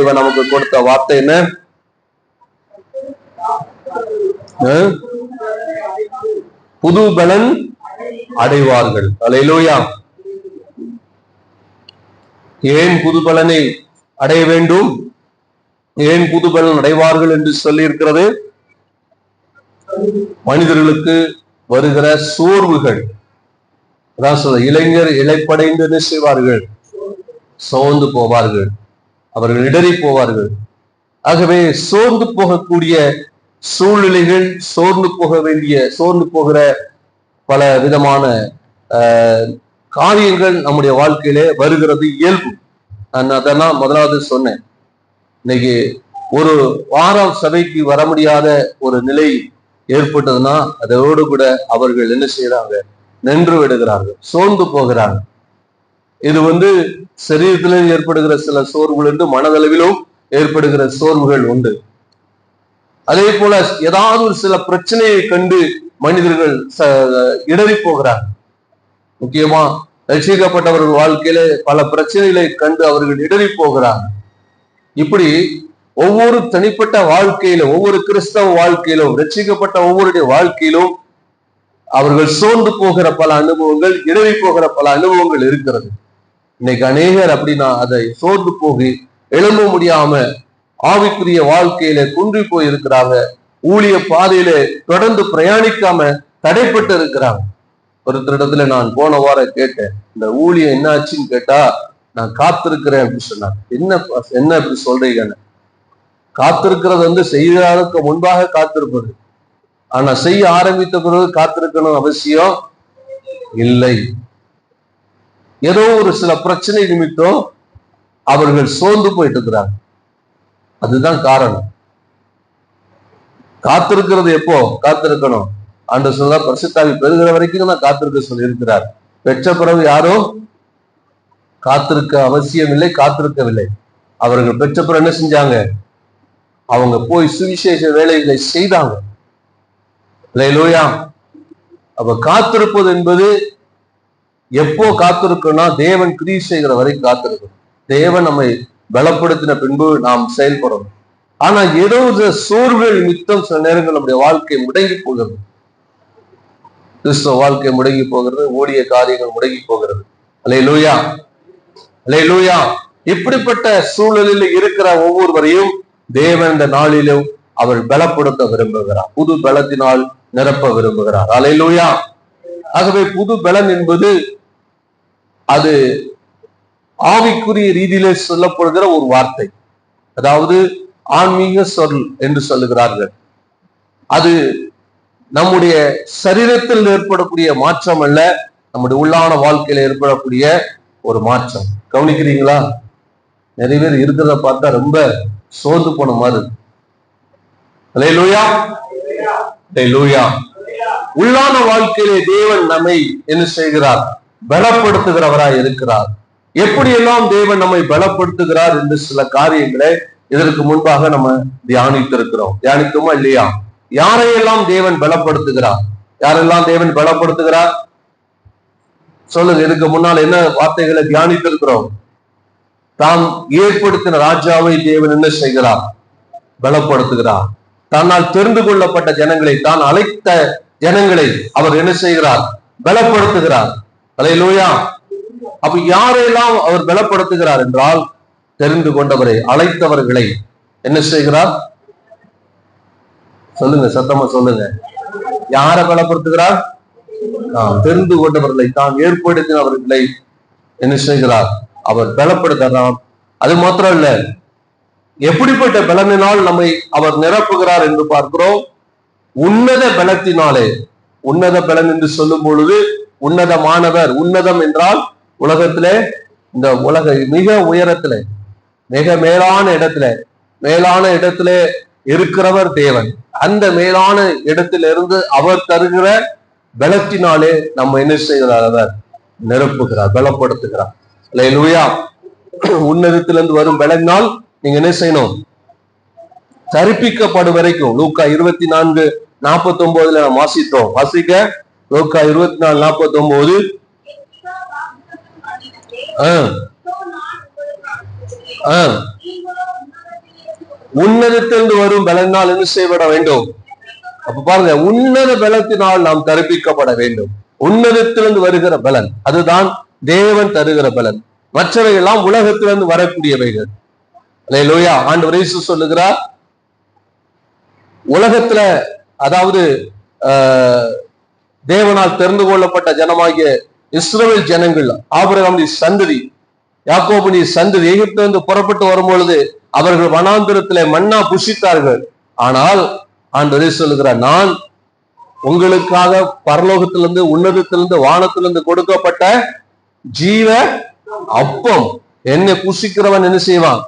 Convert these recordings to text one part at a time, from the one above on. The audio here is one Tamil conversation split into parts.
தேவன் நமக்கு கொடுத்த வார்த்தை என்ன? புது பலன் அடைவார்கள். அல்லேலூயா. ஏன் புது பலனை அடைய வேண்டும்? ஏன் புது பலன் அடைவார்கள் என்று சொல்லி இருக்கிறது? மனிதர்களுக்கு வருகிற சோர்வுகள், அதான் இளைஞர் இளைப்படைந்து என்ன செய்வார்கள்? சோர்ந்து போவார்கள், அவர்கள் இடறி போவார்கள். ஆகவே சோர்ந்து போகக்கூடிய சூழ்நிலைகள், சோர்ந்து போகிற பல விதமான காரியங்கள் நம்முடைய வாழ்க்கையிலே வருகிறது இயல்பு. நான் அதெல்லாம் முதலாவது சொன்னேன். இன்னைக்கு ஒரு வாரம் சபைக்கு வர முடியாத ஒரு நிலை ஏற்பட்டதுன்னா அதோடு கூட அவர்கள் என்ன செய்யறாங்க? நின்று விடுகிறார்கள், சோர்ந்து போகிறாங்க. இது சரீரத்திலும் ஏற்படுகிற சில சோர்வுகள் உண்டு, மனதளவிலும் ஏற்படுகிற சோர்வுகள் உண்டு. அதே போல ஏதாவது ஒரு சில பிரச்சனையை கண்டு மனிதர்கள் இடறி போகிறார். முக்கியமா ரட்சிக்கப்பட்டவர்கள் வாழ்க்கையில பல பிரச்சனைகளை கண்டு அவர்கள் இடறி போகிறார். இப்படி ஒவ்வொரு தனிப்பட்ட வாழ்க்கையிலும், ஒவ்வொரு கிறிஸ்தவ வாழ்க்கையிலும், ரட்சிக்கப்பட்ட ஒவ்வொருடைய வாழ்க்கையிலும் அவர்கள் சோர்ந்து போகிற பல அனுபவங்கள், இடறி போகிற பல அனுபவங்கள் இருக்கிறது. இன்னைக்கு அநேகர் அப்படின்னா அதை சோர்ந்து போகி எழும்ப முடியாம ஆவிக்குரிய வாழ்க்கையில குன்றி போய் இருக்கிறாங்க. ஊழிய பாதையில தொடர்ந்து பிரயாணிக்காம தடைப்பட்டு இருக்கிறாங்க. ஒருத்தரிடத்துல நான் போன வாரம் கேட்டேன், இந்த ஊழியம் என்ன ஆச்சுன்னு கேட்டா, நான் காத்திருக்கிறேன் அப்படின்னு சொன்னாங்க. என்ன இப்படி சொல்றீங்கன்னு? காத்திருக்கிறது செய்யறதுக்கு முன்பாக காத்திருப்பது. ஆனா செய்ய ஆரம்பித்த பிறகு காத்திருக்கணும் அவசியம் இல்லை. ஏதோ ஒரு சில பிரச்சனை நிமித்தம் அவர்கள் சோர்ந்து போயிட்டு இருக்கிறாங்க. அதுதான் காரணம். காத்திருக்கிறது எப்போ காத்திருக்கணும்? ஆண்டு சொல்ல பரிசுத்தாவி பெறுகிற வரைக்கும் தான் காத்திருக்க சொல்லி இருக்கிறார். பெற்ற பிறகு யாரும் காத்திருக்க அவசியம் இல்லை, காத்திருக்கவில்லை. அவர்கள் பெற்ற பிறகு என்ன செஞ்சாங்க? அவங்க போய் சுவிசேஷ வேலைகளை செய்தாங்க. அல்லேலூயா. அப்ப காத்திருப்பது என்பது எப்போ காத்திருக்கணும்னா, தேவன் கிரியை செய்கிற வரை காத்திருக்கணும். தேவன் நம்மை பலப்படுத்தின பின்பு நாம் செயல்படணும். ஆனா ஏதோ ஒரு சோர்வுகள் நிமித்தம் சில நேரங்கள் நம்முடைய வாழ்க்கை முடங்கி போகிறது. கிறிஸ்தவ வாழ்க்கை முடங்கி போகிறது, ஓடிய காரியங்கள் முடங்கி போகிறது. அல்லேலூயா, அல்லேலூயா. இப்படிப்பட்ட சூழலில் இருக்கிற ஒவ்வொருவரையும் தேவன் இந்த நாளிலும் அவர் பலப்படுத்த விரும்புகிறார், புது பலத்தினால் நிரப்ப விரும்புகிறார். அல்லேலூயா. ஆகவே புது பலன் என்பது அது ஆவிக்குரிய ரீதியிலே சொல்லப்படுகிற ஒரு வார்த்தை, அதாவது ஆன்மீக சொல் என்று சொல்லுகிறார்கள். அது நம்முடைய சரீரத்தில் ஏற்படக்கூடிய மாற்றம் அல்ல, நம்முடைய உள்ளான வாழ்க்கையில ஏற்படக்கூடிய ஒரு மாற்றம். கவனிக்கிறீங்களா? நிறைய பேர் இருக்கிறத பார்த்தா ரொம்ப சோர்ந்து போன மாதிரி. அல்லேலூயா, அல்லேலூயா. உள்ளான வாழ்க்கையிலே தேவன் நம்மை என்ன செய்கிறார்? பலப்படுத்துகிறவராய் இருக்கிறார். எப்படியெல்லாம் தேவன் நம்மை பலப்படுத்துகிறார் என்று சில காரியங்களை இதற்கு முன்பாக நம்ம தியானித்திருக்கிறோம். தியானித்தோமா இல்லையா? யாரையெல்லாம் தேவன் பலப்படுத்துகிறார்? யாரெல்லாம் தேவன் பலப்படுத்துகிறார்? சொல்லுங்க. இதுக்கு முன்னால் என்ன வார்த்தைகளை தியானித்திருக்கிறோம்? தாம் ஏற்படுத்தின ராஜாவை தேவன் என்ன செய்கிறார்? பலப்படுத்துகிறார். தன்னால் தெரிந்து கொள்ளப்பட்ட ஜனங்களை, தான் அழைத்த ஜனங்களை அவர் என்ன செய்கிறார்? பலப்படுத்துகிறார். அல்லேலூயா. அப்ப யாரெல்லாம் அவர் பலப்படுத்துகிறார் என்றால், தெரிந்து கொண்டவரை, அழைத்தவர்களை என்ன செய்கிறார்? சொல்லுங்க, சத்தமா சொல்லுங்க. யாரை பலப்படுத்துகிறார்? தெரிந்து கொண்டவர்களை, தான் ஏற்படுத்தினவர்களை என்ன செய்கிறார்? அவர் பலப்படுத்துகிறார். அது மாத்திரம் இல்ல, எப்படிப்பட்ட பலனினால் நம்மை அவர் நிரப்புகிறார் என்று பார்க்கிறோம். உன்னத பலத்தினாலே. உன்னத பலன் என்று சொல்லும் பொழுது உன்னதமானவர். உன்னதம் என்றால் உலகத்திலே, இந்த உலக மிக உயரத்துல, மிக மேலான இடத்துல இருக்கிறவர் தேவன். அந்த மேலான இடத்திலிருந்து அவர் தருகிற பலத்தினாலே நம்ம என்ன செய்கிறார்? அவர் நிரப்புகிறார், பலப்படுத்துகிறார். அல்லேலூயா. உன்னதத்திலிருந்து வரும் பலனால் நீங்க என்ன செய்யணும்? தரிப்பிக்கப்படும் வரைக்கும். லூக்கா 24:49 நாம் வாசித்தோம். வாசிக்க லூக்கா 24:49. உன்னதத்திலிருந்து வரும் பலனால் என்ன செய்யப்பட வேண்டும்? அப்ப பாருங்க, உன்னத பலத்தினால் நாம் தரிப்பிக்கப்பட வேண்டும். உன்னதத்திலிருந்து வருகிற பலன், அதுதான் தேவன் தருகிற பலன். மற்றவைகள் எல்லாம் உலகத்திலிருந்து வரக்கூடியவைகள். அல்லேலூயா. ஆண்டவர் இயேசு சொல்லுகிறார், உலகத்துல, அதாவது தேவனால் தெரிந்து கொள்ளப்பட்ட ஜனமாகிய இஸ்ரவேல் ஜனங்கள், ஆபிரகாமின் சந்ததி, யாக்கோபின் சந்ததி எகிப்திலிருந்து புறப்பட்டு வரும்பொழுது அவர்கள் வனாந்திரத்திலே மன்னா புசித்தார்கள். ஆனால் ஆண்டவர் சொல்லுகிறார், நான் உங்களுக்காக பரலோகத்திலிருந்து, உன்னதத்திலிருந்து, வானத்திலிருந்து கொடுக்கப்பட்ட ஜீவ அப்பம், என்னை புசிக்கிறவன் என்ன செய்வான்?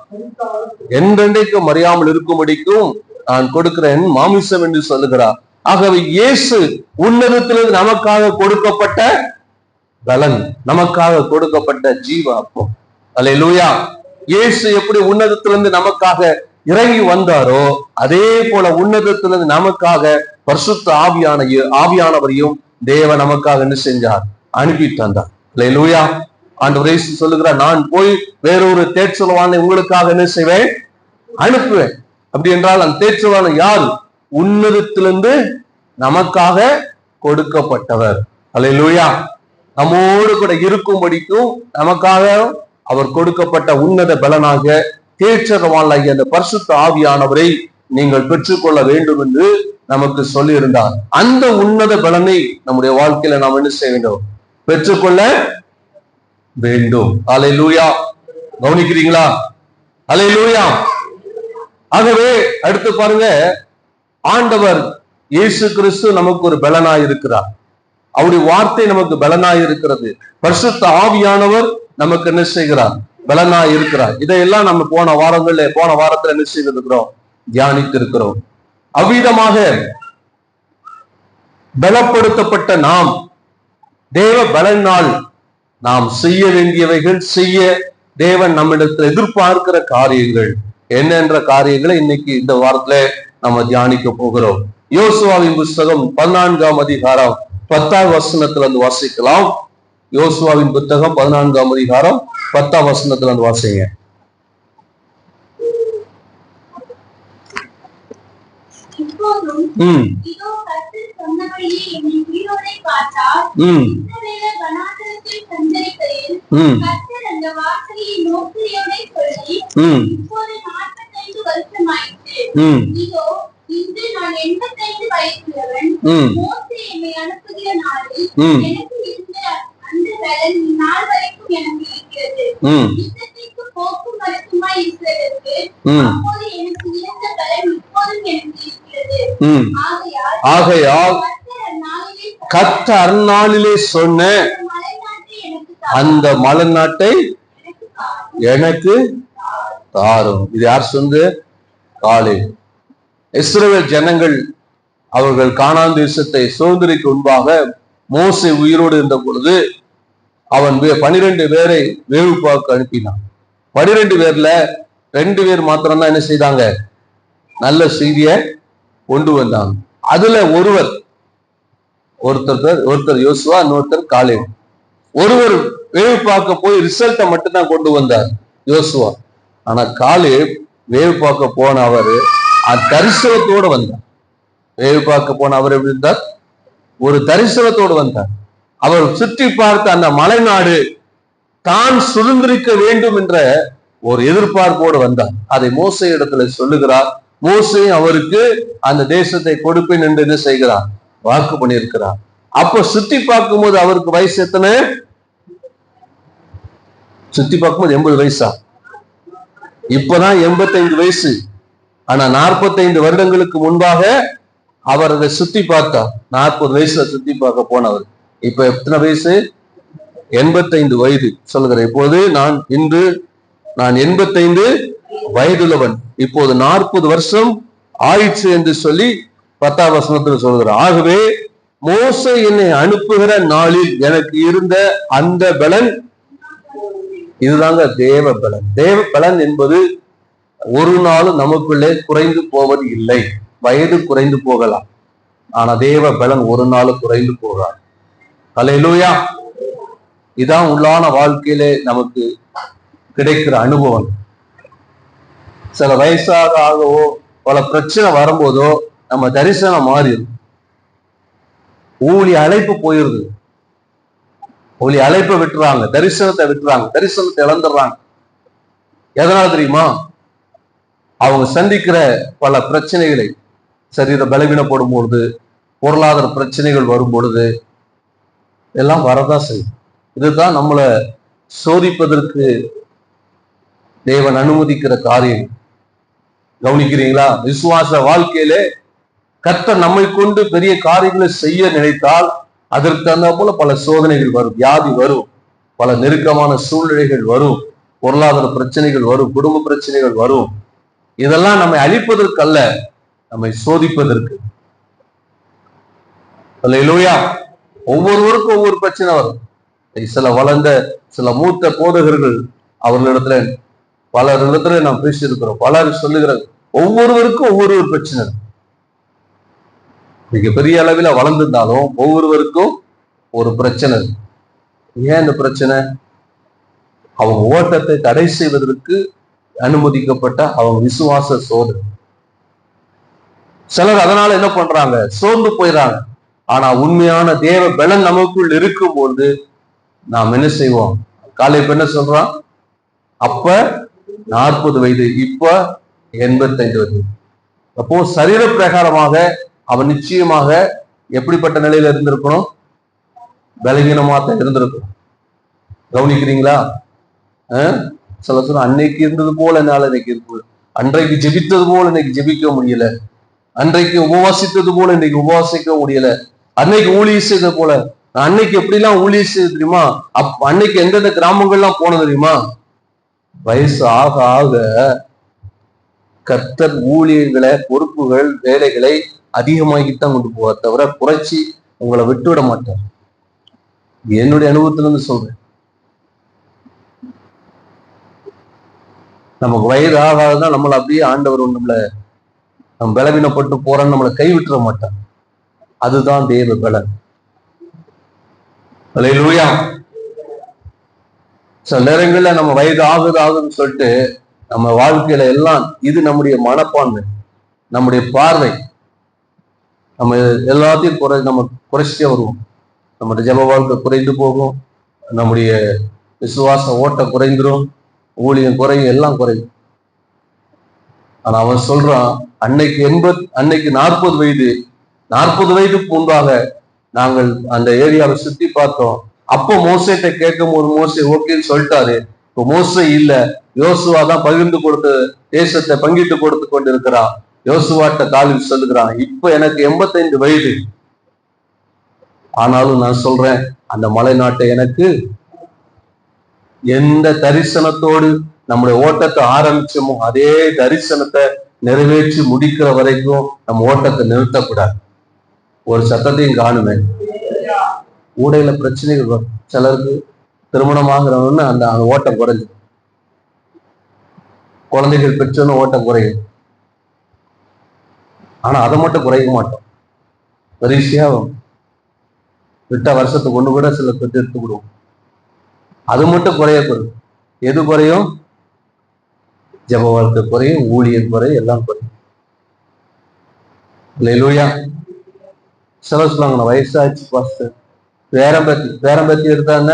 என்றென்றைக்கும் மறியாமல் இருக்கும்படிக்கும் நான் கொடுக்கிற என் மாமிசம் என்று சொல்லுகிறார். ஆகவே இயேசு உன்னதத்திலிருந்து நமக்காக கொடுக்கப்பட்ட பலன், நமக்காக கொடுக்கப்பட்ட ஜீவ அப்பம். அல்லேலூயா. இயேசு எப்படி உன்னதத்திலிருந்து நமக்காக இறங்கி வந்தாரோ, அதே போல உன்னதத்திலிருந்து நமக்காக பரிசுத்த ஆவியானவரையும் தேவன் நமக்காக என்ன செஞ்சார்? அனுப்பி தந்தார். அல்லேலூயா. ஆண்டவர் இயேசு சொல்லுகிறார், நான் போய் வேறொரு தேற்றவானை உங்களுக்காக என்ன செய்வேன்? அனுப்புவேன். அப்படி என்றால் அந்த தேற்றவான யார்? உன்னதத்திலிருந்து நமக்காக கொடுக்கப்பட்டவர். அல்லேலூயா. நம்மோடு கூட இருக்கும்படிக்கும் நமக்காக அவர் கொடுக்கப்பட்ட உன்னத பலனாக தேற்றவானாகிய அந்த பரிசுத்த ஆவியானவரை நீங்கள் பெற்றுக்கொள்ள வேண்டும் என்று நமக்கு சொல்லி இருந்தார். அந்த உன்னத பலனை நம்முடைய வாழ்க்கையில நாம் என்ன செய்ய வேண்டும்? பெற்றுக்கொள்ள வேண்டும். அல்லேலூயா. கவனிக்கிறீங்களா? அல்லேலூயா. ஆகவே அடுத்து பாருங்க, ஆண்டவர் இயேசு கிறிஸ்து நமக்கு ஒரு பலனாய் இருக்கிறார். அவருடைய வார்த்தை நமக்கு பலனாய் இருக்கிறது. பரிசுத்த ஆவியானவர் நமக்கு என்ன செய்கிறார்? பலனாய் இருக்கிறார். இதையெல்லாம் நம்ம போன வாரத்துல என்ன செய்திருக்கிறோம்? தியானித்து இருக்கிறோம். அவ்விதமாக பலப்படுத்தப்பட்ட நாம் தேவ பலனால் நாம் செய்ய வேண்டியவைகள், செய்ய தேவன் நம்மிடத்தில் எதிர்பார்க்கிற காரியங்கள் என்னென்ற காரியங்களை இன்னைக்கு இந்த வாரத்துல நம்ம தியானிக்க போகிறோம். யோசுவாவின் புத்தகம் 14ஆம் அதிகாரம் 10ஆம் வசனத்துல இருந்து வாசிக்கலாம். யோசுவாவின் புத்தகம் 14ஆம் அதிகாரம் 10ஆம் வசனத்துல இருந்து வாசிங்க. ஆகையால் கர்த்தர் அந்நாளிலே சொன்ன அந்த மலைநாட்டை எனக்கு தாரும். இது யார் சொன்னது? காலேப். இஸ்ரவேல் ஜனங்கள் அவர்கள் கானான் தேசத்தை சுதந்திரிக்கு முன்பாக மோசே உயிரோடு இருந்த பொழுது அவன் 12 பேரை வேவு பார்க்க அனுப்பினான். 12 பேர்ல 2 பேர் மாத்திரம்தான் என்ன செய்தாங்க? நல்ல செய்திய கொண்டு வந்தாங்க. அதுல ஒருத்தர் யோசுவா, இன்னொருத்தர் காலேப். ஒருவர் வேவு பார்க்க போய் ரிசல்ட்டை மட்டும்தான் கொண்டு வந்தார் யோசுவா. ஆனா காலேப் வேவு பார்க்க போன அவரு தரிசனத்தோடு வந்தார். வேவு பார்க்க போன அவர் எப்படி இருந்தார்? ஒரு தரிசனத்தோடு வந்தார். அவர் சுற்றி பார்த்த அந்த மலைநாடு தான் சுதந்திரிக்க வேண்டும் என்ற ஒரு எதிர்பார்ப்போடு வந்தார். அதை மோசே இடத்துல சொல்லுகிறார். மோசே அவருக்கு அந்த தேசத்தை கொடுப்பேன் என்று என்ன செய்கிறார்? வாக்கு பண்ணியிருக்கிறார். அப்ப சுத்தி பார்க்கும்போது அவருக்கு வயசு எத்தனை? சுத்தி பார்க்கும்போது 80 வயசா? இப்பதான் 85 வயசு. ஆனா 45 வருடங்களுக்கு முன்பாக அவர் அதை சுத்தி பார்த்தார். 40 வயசுல சுத்தி பார்க்க போனவர். இப்ப எத்தனை வயசு? 85 வயது சொல்லுகிற. இப்போது நான் 85 வயதுள்ளவன், இப்போது 40 வருஷம் ஆயிடுச்சு என்று சொல்லி 10ஆம் வசனத்தில் சொல்கிறார். ஆகவே மோசே என்னை அனுப்புகிற நாளில் எனக்கு இருந்த அந்த பலன் இதுதாங்க தேவ பலன். தேவ பலன் என்பது ஒரு நாளும் நமக்குள்ளே குறைந்து போவது இல்லை. வயது குறைந்து போகலாம், ஆனா தேவ பலன் ஒரு நாளும் குறைந்து போகாது. அல்லேலூயா. இதான் உள்ளான வாழ்க்கையிலே நமக்கு கிடைக்கிற அனுபவம். சில வயசாக ஆகவோ பல பிரச்சனை வரும்போதோ நம்ம தரிசனம் மாறிடும். ஊழி அழைப்பு போயிருது, ஊழி அழைப்பை விட்டுறாங்க, தரிசனத்தை விட்டுறாங்க, தரிசனத்தை இழந்துடுறாங்க. எதனால தெரியுமா? அவங்க சந்திக்கிற பல பிரச்சனைகளை, சரீர பலவீனப்படும் பொழுது, பொருளாதார பிரச்சனைகள் வரும் பொழுது எல்லாம் வரதான் செய்யும். இதுதான் நம்மளை சோதிப்பதற்கு தேவன் அனுமதிக்கிற காரியம். கவனிக்கிறீங்களா? விசுவாச வாழ்க்கையிலே கர்த்தர் நம்மை கொண்டு பெரிய காரியங்களை செய்ய நினைத்தால் அதற்கு தகுந்த போல பல சோதனைகள் வரும், வியாதி வரும், பல நெருக்கமான சூழ்நிலைகள் வரும், பொருளாதார பிரச்சனைகள் வரும், குடும்ப பிரச்சனைகள் வரும். இதெல்லாம் நம்மை அழிப்பதற்கு அல்ல, நம்மை சோதிப்பதற்கு. அல்லேலூயா. ஒவ்வொருவருக்கும் ஒவ்வொரு பிரச்சனை வரும். சில வளர்ந்த சில மூத்த போதகர்கள் அவர்களிடத்துல பலரிடத்துல நாம் பேசியிருக்கிறோம். பலர் சொல்லுகிற ஒவ்வொருவருக்கும் ஒவ்வொரு பிரச்சனை. மிக பெரிய அளவில் வளர்ந்திருந்தாலும் ஒவ்வொருவருக்கும் ஒரு பிரச்சனை. ஏன் இந்த பிரச்சனை? அவங்க ஓட்டத்தை தடை செய்வதற்கு அனுமதிக்கப்பட்ட அவங்க விசுவாச சோதனை. சிலர் அதனால என்ன பண்றாங்க? சோர்ந்து போயிடறாங்க. ஆனா உண்மையான தேவ பலன் நமக்குள் இருக்கும் போது நாம் என்ன செய்வோம்? காலை என்ன சொல்றான்? அப்ப 40 வயது, இப்ப 85 வயது. அப்போ சரீர பிரகாரமாக அவன் நிச்சயமாக எப்படிப்பட்ட நிலையில இருந்திருக்கணும்? பலகீனமா தான் இருந்திருக்கணும். கவனிக்கிறீங்களா? சில சொல்ல அன்னைக்கு இருந்தது போல என்னால இன்னைக்கு இருக்கு, அன்றைக்கு ஜெபித்தது போல இன்னைக்கு ஜெபிக்க முடியல, அன்றைக்கு உபவாசித்தது போல இன்னைக்கு உபவாசிக்க முடியல, அன்னைக்கு ஊழிய செய்தது போல. அன்னைக்கு எப்படிலாம் ஊழிய செய்து தெரியுமா? அன்னைக்கு எந்தெந்த கிராமங்கள்லாம் போனது தெரியுமா? வயசு ஆக ஆக கர்த்தர் ஊழியர்களை, பொறுப்புகள், வேலைகளை அதிகமாகித்தான் கொண்டு போவார் தவிர குறைச்சி உங்களை விட்டுவிட மாட்டார். என்னுடைய அனுபவத்திலிருந்து சொல்றேன். நமக்கு வயது ஆகாதான் நம்மளை அப்படியே ஆண்டவர் நம்மளை நம்ம பலவீனப்பட்டு போறோன்னு நம்மளை கைவிட்டுற மாட்டார். அதுதான் தேவ பலன். அல்லேலூயா. சில நேரங்கள்ல நம்ம வயது ஆகுதுன்னு சொல்லிட்டு நம்ம வாழ்க்கையில எல்லாம் இது நம்முடைய மனப்பான்மை, நம்முடைய பார்வை, நம்ம எல்லாத்தையும் நம்ம குறைச்சிட்டே வருவோம். நம்முடைய ஜெப வாழ்க்கை குறைந்து போகும், நம்முடைய விசுவாச ஓட்டம் குறைந்துரும், ஊழியம் குறையும், எல்லாம் குறையும். ஆனா அவன் சொல்றான், அன்னைக்கு 40 வயது, 40 வயதுக்கு முன்பாக நாங்கள் அந்த ஏரியாவை சுத்தி பார்த்தோம். அப்போ மோசேட்ட கேட்கும் போது மோசே ஓகேன்னு சொல்லிட்டாரு. இப்போ மோசே இல்ல, யோசுவா தான் பகிர்ந்து கொடுத்து தேசத்தை பங்கிட்டு கொடுத்து கொண்டு இருக்கிறான். யோசுவாட்ட காலில் சொல்லுகிறான், இப்ப எனக்கு 85 வயது, ஆனாலும் நான் சொல்றேன் அந்த மலை நாட்டை எனக்கு எந்த தரிசனத்தோடு நம்முடைய ஓட்டத்தை ஆரம்பிச்சோமோ அதே தரிசனத்தை நிறைவேற்றி முடிக்கிற வரைக்கும் நம்ம ஓட்டத்தை நிறுத்தக்கூடாது. ஒரு சத்தத்தையும் காணுமே. ஊடையில பிரச்சனைகள் வரும். சிலருக்கு திருமணமாகிறவன்னு அந்த ஓட்டம் குறைஞ்சு, குழந்தைகள் பெற்றோன்னு ஓட்டம் குறையும். ஆனா அதை மட்டும் குறைய மாட்டோம். வரிசையா விட்ட வருஷத்துக்கு ஒண்ணு கூட சில பெற்று எடுத்துக்கிடுவோம். அது மட்டும் குறையக்கூடாது. எது குறையும்? ஜெப வாழ்க்கை குறையும், ஊழியர் குறையும், எல்லாம் குறையும். அல்லேலூயா. சில சொல்லுவாங்க வயசாச்சு பாஸ்டர். பேரம்பத்தி எடுத்தாங்க.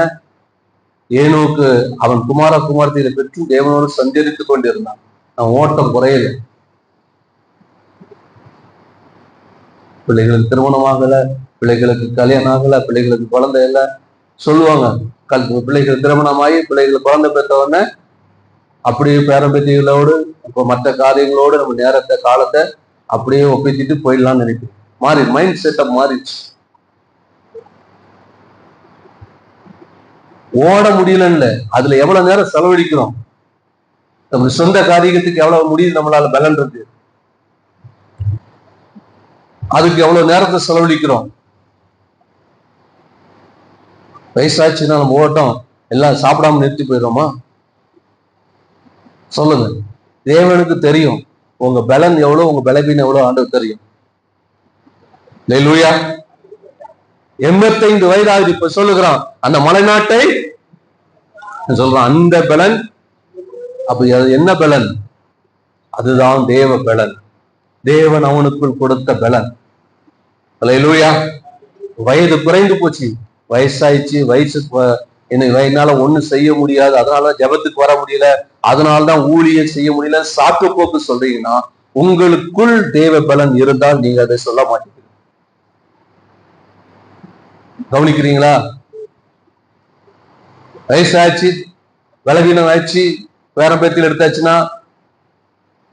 ஏனோக்கு அவன் குமாரத்தியில பெற்று தேவனோடு சஞ்சரித்துக் கொண்டிருந்தான். அவன் ஓட்டம் குறையல. பிள்ளைகளுக்கு திருமணம் ஆகல, பிள்ளைகளுக்கு கல்யாணம் ஆகல, பிள்ளைகளுக்கு குழந்தை இல்லை சொல்லுவாங்க. பிள்ளைகள் திருமணமாகி பிள்ளைகள் குழந்தை பெற்றவொடனே அப்படியே பேரம்பத்திகளோடு இப்போ மற்ற காரியங்களோடு நம்ம நேரத்தை காலத்தை அப்படியே ஒப்பிச்சுட்டு போயிடலாம்னு நினைக்கிறோம். மைண்ட் செட்டப் மாறிடுச்சு. ஓட முடியலன்னு அதுல எவ்வளவு நேரம் செலவழிக்கிறோம். நம்ம சொந்த காரியத்துக்கு எவ்வளவு முடியுது நம்மளால பலன் இருக்கு, அதுக்கு எவ்வளவு நேரத்தை செலவழிக்கிறோம். வயசாச்சுன்னா நம்ம ஓட்டம் எல்லாம் சாப்பிடாம நிறுத்தி போயிடுறோமா? சொல்லுங்க. தேவனுக்கு தெரியும் உங்க பலன் எவ்வளவு, உங்க பலவீனம் எவ்வளவு ஆண்டவர் தெரியும். அல்லேலூயா. 85 வயதாகுது. இப்ப சொல்லுகிறான் அந்த மலைநாட்டை சொல்றான். அந்த பலன் அப்ப என்ன பலன்? அதுதான் தேவ பலன். தேவன் அவனுக்குள் கொடுத்த பலன். அல்லேலூயா. வயது குறைந்து போச்சு, வயசாயிடுச்சு, என்னால ஒண்ணும் செய்ய முடியாது, அதனால ஜெபத்துக்கு வர முடியல, அதனால்தான் ஊழியம் செய்ய முடியல, சாக்கு போக்கு சொல்றீங்கன்னா, உங்களுக்குள் தேவ பலன் இருந்தால் நீங்க அதை சொல்ல மாட்டீங்க. கவனிக்கிறீங்களா? வயசாச்சு, பலவீனம் ஆயிடுச்சு, பேரம்பேத்தில் எடுத்தாச்சுன்னா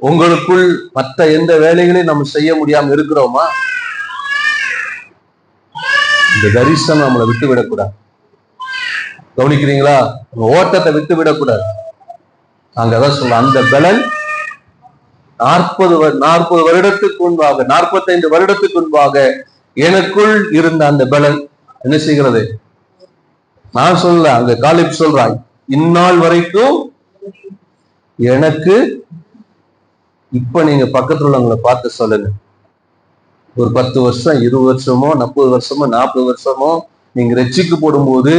உங்களுக்குள் மற்ற எந்த வேலைகளையும் நம்ம செய்ய முடியாம இருக்கிறோமா? இந்த தரிசனம் நம்மளை விட்டு விடக்கூடாது. கவனிக்கிறீங்களா? ஓட்டத்தை விட்டு விடக்கூடாது. நாங்க அதான் சொல்ல, அந்த பலன் 40 வருடத்துக்கு முன்பாக, 45 வருடத்துக்கு முன்பாக எனக்குள் இருந்த அந்த பலன் என்ன செய்கிறது? நான் சொல்ல, அங்க காலிப் சொல்றாய், இந்நாள் வரைக்கும் எனக்கு. இப்ப நீங்க பக்கத்துல உள்ளவங்களை பார்த்து சொல்லுங்க, ஒரு 10 வருஷம், 20 வருஷமோ, 30 வருஷமோ, 40 வருஷமோ நீங்க ரட்சிக்கு போடும்போது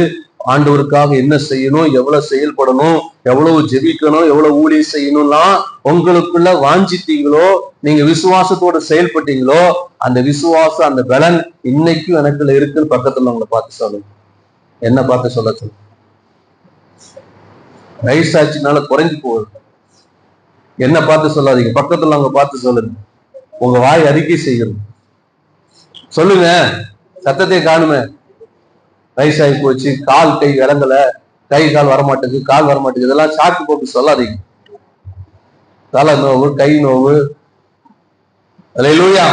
ஆண்டவருக்காக என்ன செய்யணும், எவ்வளவு செயல்படணும், எவ்வளவு ஜெபிக்கணும், எவ்வளவு ஊழியம் செய்யணும்லாம் உங்களுக்குள்ள வாஞ்சித்தீங்களோ, நீங்க விசுவாசத்தோட செயல்பட்டீங்களோ, அந்த விசுவாசம், அந்த பலன் இன்னைக்கும் எனக்குள்ள இருக்குன்னு பக்கத்துல உங்களை பார்த்து சொல்லுங்க. என்ன பார்த்து சொல்ல சொல்லுங்க. வயசாட்சினால குறைஞ்சு போகுது. என்ன பார்த்து சொல்லாதீங்க, பக்கத்துல அவங்க பார்த்து சொல்லுங்க. உங்க வாய் அறிக்கை செய்யணும். சொல்லுங்க, சத்தத்தை காணுமே. வயசாகி போச்சு, கால் கை விளங்கல, கை கால் வரமாட்டேங்குது, கால் வரமாட்டேங்குது, இதெல்லாம் சாக்கு போக்கு சொல்லாதீங்க. தலை நோவு, கை நோவு. அல்லேலூயா.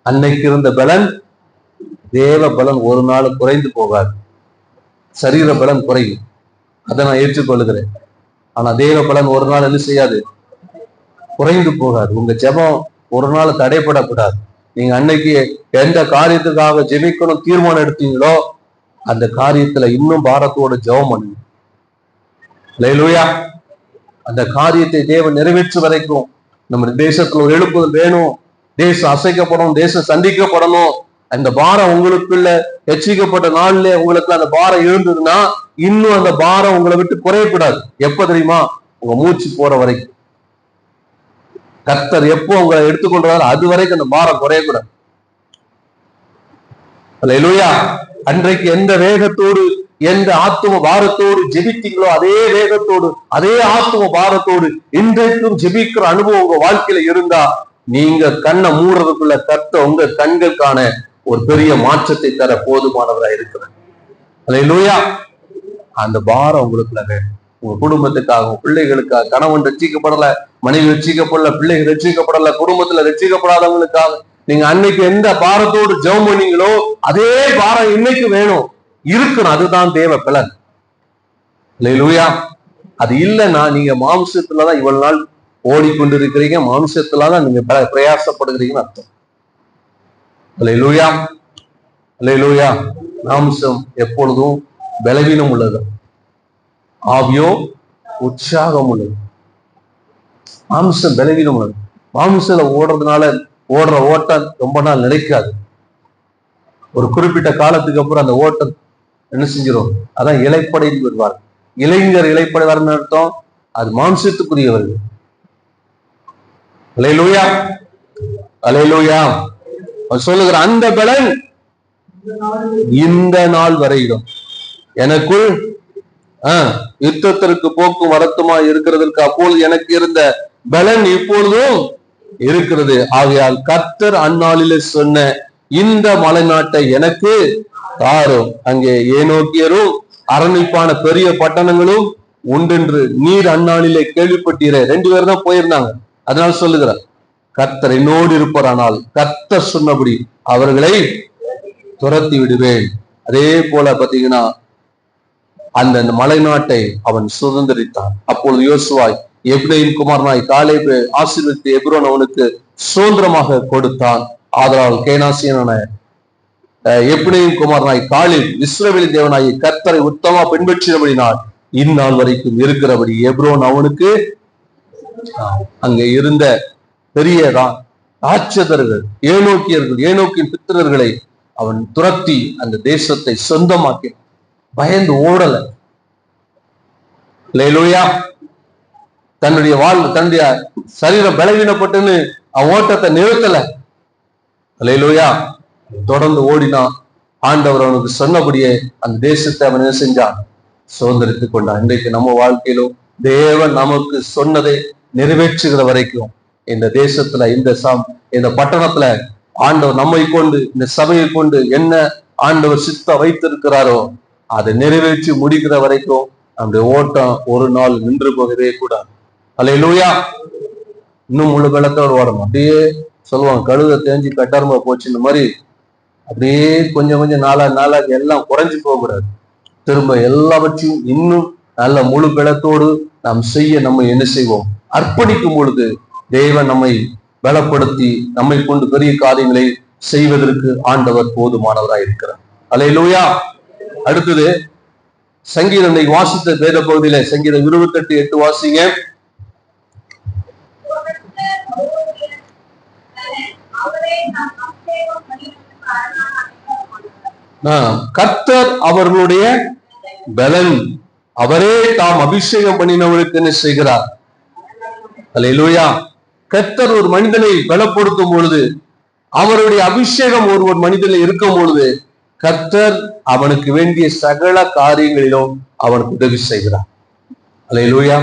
அன்னைக்கு இருந்த பலன், தேவ பலன் ஒரு நாள் குறைந்து போகாது. சரீர பலன் குறையும், அதை நான் ஏற்றுக்கொள்ளுகிறேன். ஆனா தேவ பலன் ஒரு நாள் என்ன செய்யாது, குறைந்து போகாது. உங்க ஜெபம் ஒரு நாள் தடைப்படக்கூடாது. நீங்க அன்னைக்கு எந்த காரியத்துக்காக ஜெபிக்கணும் தீர்மானம் எடுத்தீங்களோ, அந்த காரியத்துல இன்னும் பாரத்தோட ஜெபம் பண்ணுங்க. அல்லேலூயா. அந்த காரியத்தை தேவன் நிறைவேற்று வரைக்கும் நம்ம தேசத்துல ஒரு எழுப்புதல் வேணும். தேசம் அசைக்கப்படணும், தேசம் சந்திக்கப்படணும். அந்த பாரம் உங்களுக்குள்ள எச்சிக்கப்பட்ட நாள்ல உங்களுக்கு அந்த பாரம் இருந்ததுன்னா, இன்னும் அந்த பாரம் உங்களை விட்டு குறையக்கூடாது. எப்ப தெரியுமா? உங்க மூச்சு போற வரைக்கும். கர்த்தர் எப்போ உங்களை எடுத்துக்கொள்றாரு அது வரைக்கும் அந்த பாரம் குறையக்கூடாது. அல்லேலூயா. அன்றைக்கு எந்த வேகத்தோடு, எந்த ஆத்தும பாரத்தோடு ஜெபித்தீங்களோ, அதே வேகத்தோடு, அதே ஆத்தும பாரத்தோடு இன்றைக்கும் ஜெபிக்கிற அனுபவம் உங்க வாழ்க்கையில இருந்தா, நீங்க கண்ணை மூடுறதுக்குள்ள கர்த்தர் உங்க கண்களுக்கான ஒரு பெரிய மாற்றத்தை தர போதுமானவராக இருக்கிறார். அல்லேலூயா. அந்த பாரம் உங்களுக்குள்ள வேணும். உங்க குடும்பத்துக்காக, உங்க பிள்ளைகளுக்காக, கணவன் ரட்சிக்கப்படல, மனைவி ரட்சிக்கப்படல, பிள்ளைகள் ரட்சிக்கப்படல, குடும்பத்துல ரட்சிக்கப்படாதவங்களுக்காக நீங்க அன்னைக்கு எந்த பாரத்தோடு ஜெபம் பண்ணீங்களோ, அதே பாரம் இன்னைக்கு வேணும், இருக்கணும். அதுதான் தேவ பலன். அல்லேலூயா. அது இல்லைன்னா நீங்க மாம்சத்துலதான் இவ்வளவு நாள் ஓடிக்கொண்டிருக்கிறீங்க, மாம்சத்துலதான் நீங்க பிரயாசப்படுகிறீங்கன்னு அர்த்தம். அல்லேலூயா. அல்லேலூயா. மாம்சம் எப்பொழுதும் பலவீனம் உள்ளது, ஆவியோ உற்சாகம் உள்ளது. மாம்சம் பலவீனம் உள்ளது. மாம்சத்துல ஓடுறதுனால ஓடுற ஓட்டம் ரொம்ப நாள் நிலைக்காது. ஒரு குறிப்பிட்ட காலத்துக்கு அப்புறம் அந்த ஓட்டம் என்ன செஞ்சிடும்? அதான் இலைப்படைன்னு வருவார். இளைஞர் இலைப்படைவார்னு அர்த்தம், அது மாம்சத்துக்குரியவர்கள். அல்லேலூயா. அல்லேலூயா. சொல்லுகிற அந்த பலன் இந்த நாள் வரையிடும் எனக்குள் யுத்தத்திற்கு போக்கும் வரத்துமா இருக்கிறதற்கு அப்பொழுது எனக்கு இருந்த பலன் இப்பொழுதும் இருக்கிறது. ஆகையால் கர்த்தர் அந்நாளிலே சொன்ன இந்த மலை நாட்டை எனக்கு தாரும், அங்கே ஏனோக்கியரும் அரணிப்பான பெரிய பட்டணங்களும் உண்டென்று நீர் அந்நாளிலே கேள்விப்பட்டீரே. 2 பேர் தான் போயிருந்தாங்க. அதனால சொல்லுகிறார், கர்த்தர் என்னோடு இருப்பாரானால் கர்த்தர் சொன்னபடி அவர்களை துரத்தி விடுவேன். அதே போல பாத்தீங்கன்னா அந்த மலை நாட்டை அவன் சுதந்திரித்தான். அப்பொழுது யோசுவாய் எப்ரேம் குமாரனாய் காலேபை ஆசீர்வதித்து எப்ரோன் அவனுக்கு சுதந்திரமாக கொடுத்தான். ஆதலால் கேனாசியனான எப்ரேம் குமாரனாய் காலேப் இஸ்ரவேலின் தேவனாய் கர்த்தரை உத்தமா பின்பற்றினபடினால் இந்நாள் வரைக்கும் இருக்கிறபடி எப்ரோன் அவனுக்கு அங்கே இருந்த பெரிய ராட்சதர்கள், ஏனோக்கியர்கள், ஏனோக்கின் பித்திரர்களை அவன் துரத்தி அந்த தேசத்தை சொந்தமாக்கி பயந்து ஓடல. அல்லேலூயா. தன்னுடைய சரீரம் பலவீனப்பட்டுன்னு அவன் ஓட்டத்தை நிறுத்தல. அல்லேலூயா. தொடர்ந்து ஓடினான். ஆண்டவர் அவனுக்கு சொன்னபடியே அந்த தேசத்தை அவன் என்ன செஞ்சான்? சுதந்திரித்துக் கொண்டான். இன்றைக்கு நம்ம வாழ்க்கையிலும் தேவன் நமக்கு சொன்னதை நிறைவேற்றுகிற வரைக்கும் இந்த தேசத்துல இந்த பட்டணத்துல ஆண்டவர் நம்மை கொண்டு இந்த சபையை கொண்டு என்ன ஆண்டவர் சித்த வைத்திருக்கிறாரோ அதை நிறைவேற்றி முடிக்கிற வரைக்கும் நம்முடைய ஓட்டம் ஒரு நாள் நின்று போகவே கூடாது. அல்லேலூயா. இன்னும் முழு பலத்தோடு ஓடணும். அப்படியே சொல்லுவாங்க, கழுதை தேஞ்சி கட்டாரமா போச்சு, இந்த மாதிரி அப்படியே கொஞ்சம் கொஞ்சம் நாளாக எல்லாம் குறைஞ்சு போகக்கூடாது. திரும்ப எல்லாவற்றையும் இன்னும் நல்ல முழு பலத்தோடு நாம் செய்ய நம்ம என்ன செய்வோம்? அர்ப்பணிக்கும் பொழுது தேவன் நம்மை பலப்படுத்தி நம்மை கொண்டு பெரிய காரியங்களை செய்வதற்கு ஆண்டவர் போதுமானவராய் இருக்கிறார். அல்லேலூயா. அடுத்தது சங்கீதம் இன்னைக்கு வாசித்த வேத பகுதியில சங்கீதம் 28:8 வாசிங்க. கர்த்தர் அவர்களுடைய பலன், அவரே தாம் அபிஷேகம் பண்ணினவர்களுக்கு என்ன செய்கிறார்? அல்லேலூயா. கர்த்தர் ஒரு மனிதனை பலப்படுத்தும் பொழுது, அவருடைய அபிஷேகம் ஒரு மனிதனில் இருக்கும் பொழுது, கர்த்தர் அவனுக்கு வேண்டிய சகல காரியங்களிலும் அவனுக்கு உதவி செய்கிறார். அல்லேலூயா.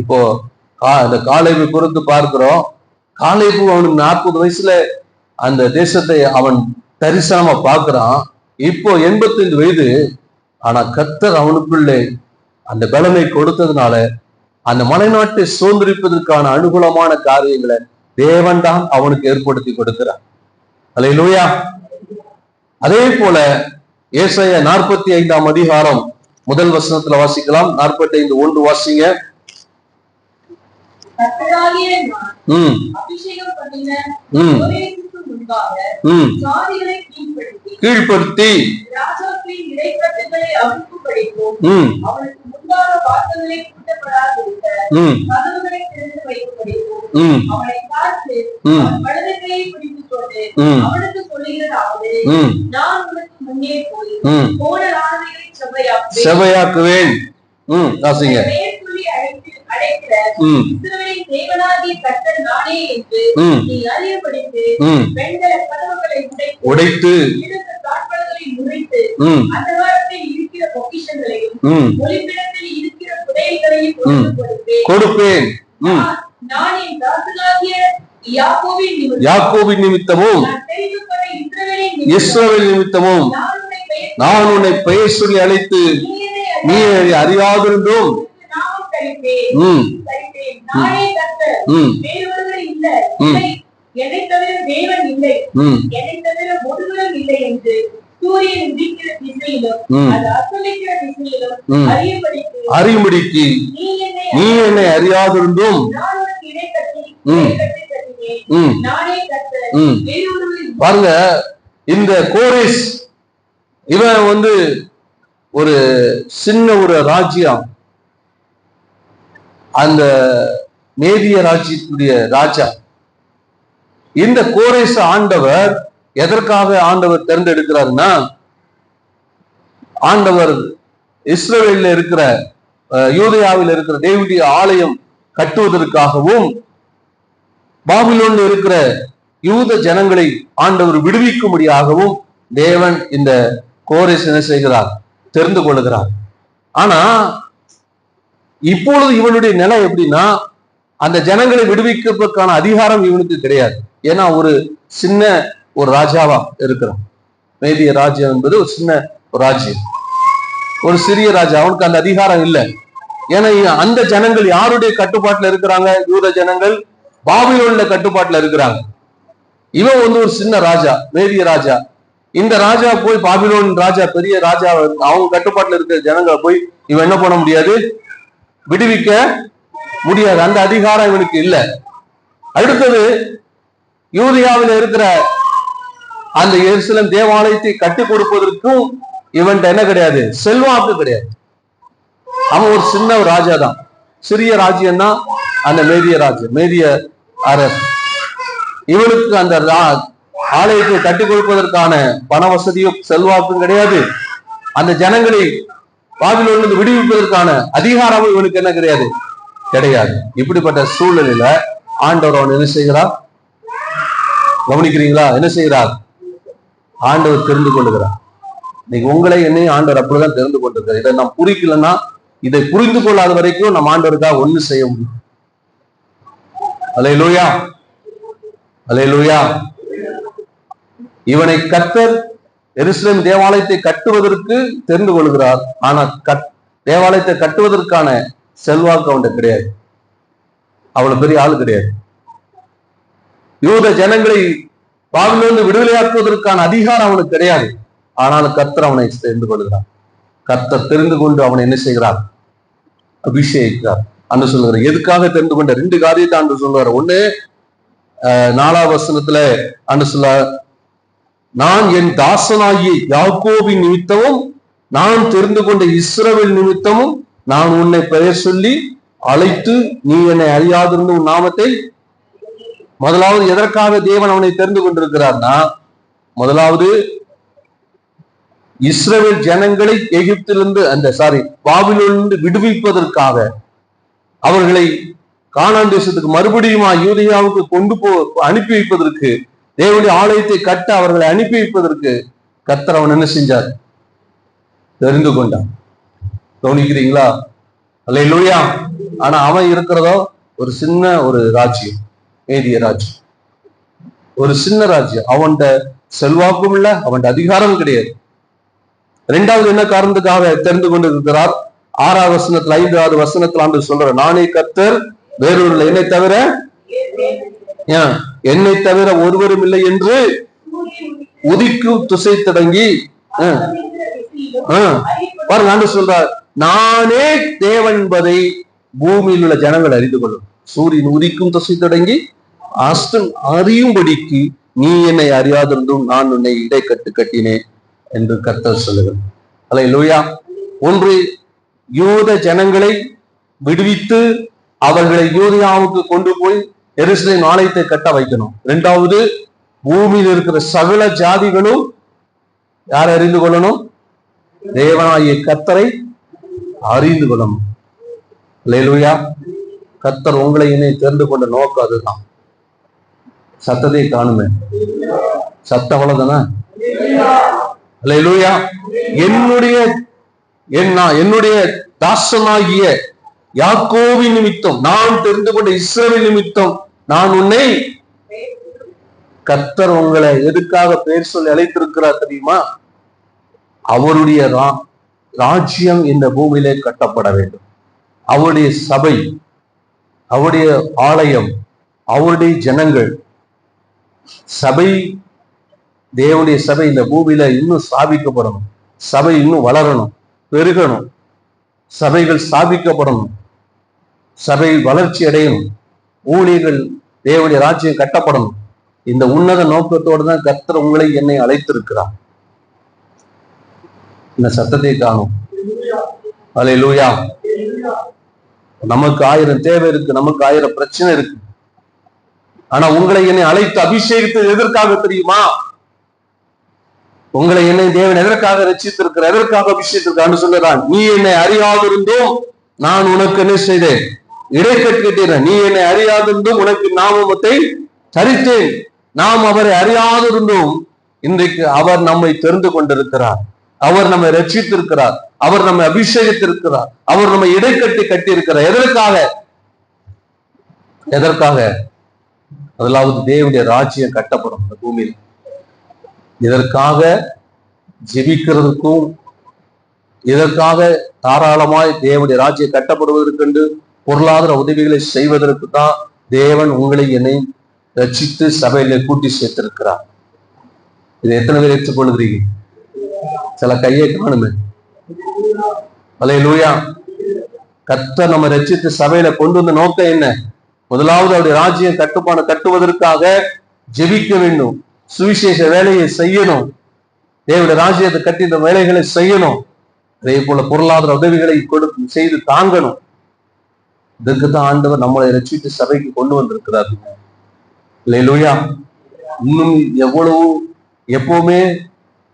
இப்போ அந்த காலேபு குறித்து பார்க்கிறோம். காலேபு அவனுக்கு 40 வயசுல அந்த தேசத்தை அவன் தரிசனமா பார்க்கிறான். இப்போ 85 வயது. ஆனா கர்த்தர் அவனுக்குள்ளே அந்த பலனை கொடுத்ததுனால அந்த மலைநாட்டை சுதந்திரிப்பதற்கான அனுகூலமான காரியங்களை தேவன் தான் அவனுக்கு ஏற்படுத்தி கொடுக்கிறார். அல்லேலூயா. அதே போல ஏசாயா 45ஆம் அதிகாரம் முதல் வசனத்துல வாசிக்கலாம். 45:1 வாசிங்க. கீழ்படுத்தி செவையாக்குவேன். வாசிங்க. உடைத்து கொடுப்பேன். யாக்கோபின் நிமித்தமும் இஸ்ரவேல் நிமித்தமும் நான் உன்னை பெயர் சொல்லி அழைத்து நீ அறியாதிருந்தோம். அறியும்படிக்கு நீ என்னை அறியாதிருந்தும். பாருங்க, இந்த கோரேஸ் இவன் ஒரு சின்ன ஒரு ராஜ்யம், அந்த மேதிய ராஜ்யத்துடைய ராஜா. இந்த கோரேஸ் ஆண்டவர் எதற்காக ஆண்டவர் தேர்ந்தெடுக்கிறாருன்னா, ஆண்டவர் இஸ்ரவேலில் இருக்கிற யூதேயாவில் இருக்கிற தேவனுடைய ஆலயம் கட்டுவதற்காகவும் பாபிலோனில் இருக்கிற யூத ஜனங்களை ஆண்டவர் விடுவிக்கும்படியாகவும் தேவன் இந்த கோரேஸ் என்ன செய்கிறார்? தெரிந்து கொள்கிறார். ஆனா இப்பொழுது இவனுடைய நிலை எப்படின்னா, அந்த ஜனங்களை விடுவிக்கிறதுக்கான அதிகாரம் இவனுக்கு கிடையாது. ஏன்னா ஒரு சின்ன ஒரு ராஜாவா இருக்கிறான். மேதிய ராஜ்யம் என்பது ஒரு சின்ன ஒரு ராஜ்யம், ஒரு சிறிய ராஜா. அவனுக்கு அந்த அதிகாரம் இல்லை. ஏன்னா அந்த ஜனங்கள் யாருடைய கட்டுப்பாட்டுல இருக்கிறாங்க? யூத ஜனங்கள் பாபிலோன்ல கட்டுப்பாட்டுல இருக்கிறாங்க. இவன் ஒரு சின்ன ராஜா, மேதிய ராஜா. இந்த ராஜா போய் பாபிலோன் ராஜா, பெரிய ராஜா, அவங்க கட்டுப்பாட்டுல இருக்கிற ஜனங்களை போய் இவன் என்ன பண்ண முடியாது? விடுவிக்க முடியாது. அந்த அதிகாரம் இவனுக்கு இல்லை. அடுத்தது யூதேயாவில் இருக்கிற அந்த எருசலேம் தேவாலயத்தை கட்டி கொடுப்பதற்கும் இவன்ட்ட என்ன கிடையாது? செல்வாக்கு கிடையாது. அவன் ஒரு சின்ன ராஜா தான், சிறிய ராஜ்யம் தான் அந்த மேதிய ராஜ்யம், மேதிய அரசு. இவனுக்கு அந்த ஆலயத்தை கட்டி கொடுப்பதற்கான பண வசதியும் செல்வாக்கும் கிடையாது. அந்த ஜனங்களை பாபிலோனிலிருந்து விடுவிப்பதற்கான அதிகாரமும் இவனுக்கு என்ன கிடையாது? கிடையாது. இப்படிப்பட்ட சூழ்நிலையில ஆண்டவர் அவன் என்ன செய்கிறார்? கவனிக்கிறீங்களா? என்ன செய்கிறார்? ஆண்டவர் தெரிந்து கொள்ளுகிறார். இன்னைக்கு உங்களை என்னையும் ஆண்டவர் அப்படிதான் தெரிந்து கொண்டிருக்கார். இதை நாம் புரிக்கலன்னா, இதை புரிந்து கொள்ளாத வரைக்கும் நம்ம ஆண்டவருக்காக ஒண்ணு செய்ய முடியும். அல்லேலூயா, அல்லேலூயா. இவனை கர்த்தர் எருசலேம் தேவாலயத்தை கட்டுவதற்கு தெரிந்து கொள்கிறார். ஆனா தேவாலயத்தை கட்டுவதற்கான செல்வாக்கு அவன்கிட்ட கிடையாது. அவ்வளவு பெரிய ஆளு கிடையாது. யூத ஜனங்களை பாபிலோனிலிருந்து விடுதலையாக்குவதற்கான அதிகாரம் அவனுக்கு கிடையாது. ஆனாலும் கர்த்தர் அவனை தெரிந்து கொள்கிறார். கர்த்தர் தெரிந்து கொண்டு அவனை என்ன செய்கிறார்? அபிஷேகிக்கிறார். அன்று சொல்லுகிறார். எதுக்காக தெரிந்து கொண்ட? 2 காரியத்தை அன்று சொல்லுவார். ஒண்ணு, 4ஆம் வசனத்துல அன்று சொல்ல, நான் என் தாசனாகிய யாக்கோபின் நிமித்தமும் நான் தெரிந்து கொண்ட இஸ்ரவேல் நிமித்தமும் நான் உன்னை பெயர் சொல்லி அழைத்து நீ என்னை அறியாதிருந்து உன் நாமத்தை. முதலாவது எதற்காக தேவன் அவனை தெரிந்து கொண்டிருக்கிறார்னா, முதலாவது இஸ்ரவேல் ஜனங்களை எகிப்திலிருந்து பாபிலோனிலிருந்து விடுவிப்பதற்காக, அவர்களை கானான் தேசத்துக்கு மறுபடியும் யூதேயாவுக்கு அனுப்பி வைப்பதற்கு, தேவனுடைய ஆலயத்தை கட்ட அவர்களை அனுப்பி வைப்பதற்கு கர்த்தர் அவன் என்ன செஞ்சார்? தெரிந்து கொண்டான். கவனிக்கிறீங்களா? அல்லேலூயா. ஆனா அவன் இருக்கிறதோ ஒரு சின்ன ஒரு ராஜ்யம், மேதிய ராஜ்யம், ஒரு சின்ன ராஜ்யம். அவன்கிட்ட செல்வாக்கும் இல்லை, அவன்கிட்ட அதிகாரம் கிடையாது. 2வது என்ன காரணத்துக்காக தெரிந்து கொண்டு இருக்கிறார்? 6ஆம் வசனத்துல 5, 6 வசனத்துல ஆண்டு சொல்ற, நானே கர்த்தர், வேறொரு என்னை தவிர ஒருவரும் இல்லை என்று உதிக்கும் திசை தொடங்கி பாருங்க, ஆண்டு சொல்றார், நானே தேவன் என்பதை பூமியில் உள்ள ஜனங்கள் அறிந்து கொள்ளும். சூரியன் உதிக்கும் திசை தொடங்கி அஸ்தம் அறியும்படிக்கு நீ என்னை அறியாதிருந்தும் நான் உன்னை இடைக்கட்டு கட்டினேன் என்று கர்த்தர் சொல்லுகிறார். அல்லேலூயா. ஒன்று, யூத ஜனங்களை விடுவித்து அவர்களை யூதேயாவுக்கு கொண்டு போய் எருசலேம் ஆலயத்தை கட்ட வைக்கணும். 2வது, பூமியில் இருக்கிற சகல ஜாதிகளும் யாரை அறிந்து கொள்ளணும்? தேவனாகிய கர்த்தரை அறிந்து கொள்ளணும். அல்லேலூயா. கர்த்தர் உங்களை என்னை தெரிந்து கொண்ட நோக்கம் அதுதான். சத்தத்தை காணுமே, சத்தம் அவ்வளவுதானே? அல்லேலூயா. என்னுடைய தாசனாகிய யாக்கோபின் நிமித்தம், நான் தெரிந்து கொண்ட இஸ்ரவேல் நிமித்தம் நான் உன்னை. கர்த்தர் உங்களை எதுக்காக பெயர் சொல்லி அழைத்திருக்கிறார் தெரியுமா? அவருடைய ராஜ்யம் இந்த பூமியிலே கட்டப்பட வேண்டும். அவருடைய சபை, அவருடைய ஆலயம், அவருடைய ஜனங்கள், சபை, தேவனுடைய சபை இந்த பூமியில இன்னும் ஸ்தாபிக்கப்படணும். சபை இன்னும் வளரணும், பெருகணும். சபைகள் ஸ்தாபிக்கப்படணும், சபை வளர்ச்சி அடையணும், ஊழியர்கள், தேவனுடைய ராஜ்யம் கட்டப்படணும். இந்த உன்னத நோக்கத்தோடு தான் கர்த்தர் உங்களை என்னை அழைத்திருக்கிறார். இந்த சத்தத்தை காணும். அல்லேலூயா. நமக்கு 1000 தேவை இருக்கு, நமக்கு 1000 பிரச்சனை இருக்கு. ஆனா உங்களை என்னை அழைத்து அபிஷேகித்தது எதற்காக தெரியுமா? உங்களை என்னை தேவன் எதற்காக ரட்சித்திருக்கிற, எதற்காக அபிஷேகித்திருக்கான்னு சொல்லுறான். நீ என்னை அறியாதிருந்தும் நான் உனக்கு என்ன செய்தேன்? இடைக்கட்டிட்டேன். நீ என்னை அறியாதிருந்தும் உனக்கு நாமத்தை தரித்தேன். நாம் அவரை அறியாதிருந்தும் இன்றைக்கு அவர் நம்மை தெரிந்து கொண்டிருக்கிறார். அவர் நம்மை ரட்சித்திருக்கிறார். அவர் நம்மை அபிஷேகித்திருக்கிறார். அவர் நம்மை இடைக்கட்டி கட்டி இருக்கிறார். எதற்காக? முதலாவது தேவனுடைய ராஜ்யம் கட்டப்படும் இந்த பூமியில். இதற்காக ஜெபிக்கிறதுக்கும், இதற்காக தாராளமாய் தேவனுடைய ராஜ்யம் கட்டப்படுவதற்கு பொருளாதார உதவிகளை செய்வதற்கு தான் தேவன் உங்களை என்னை ரட்சித்து சபையில கூட்டி சேர்த்திருக்கிறார். இதை எத்தனை பேர் ஏற்றுக்கொள்கிறீங்க? சில கையை காணுமே. அல்லேலூயா. கர்த்தர் நம்ம ரட்சித்து சபையில கொண்டு வந்த நோக்கம் என்ன? முதலாவது அவருடைய ராஜ்யம் கட்டுவதற்காக ஜெபிக்க வேண்டும், சுவிசேஷ வேலையை செய்யணும், தேவனுடைய ராஜ்யத்தை கட்டி இந்த வேலைகளை செய்யணும். அதே போல பொருளாதார உதவிகளை செய்து தாங்கணும். இதற்கு தான் ஆண்டவர் நம்மளை ரட்சித்து சபைக்கு கொண்டு வந்திருக்கிறார். அல்லேலூயா. இன்னும் எப்பவுமே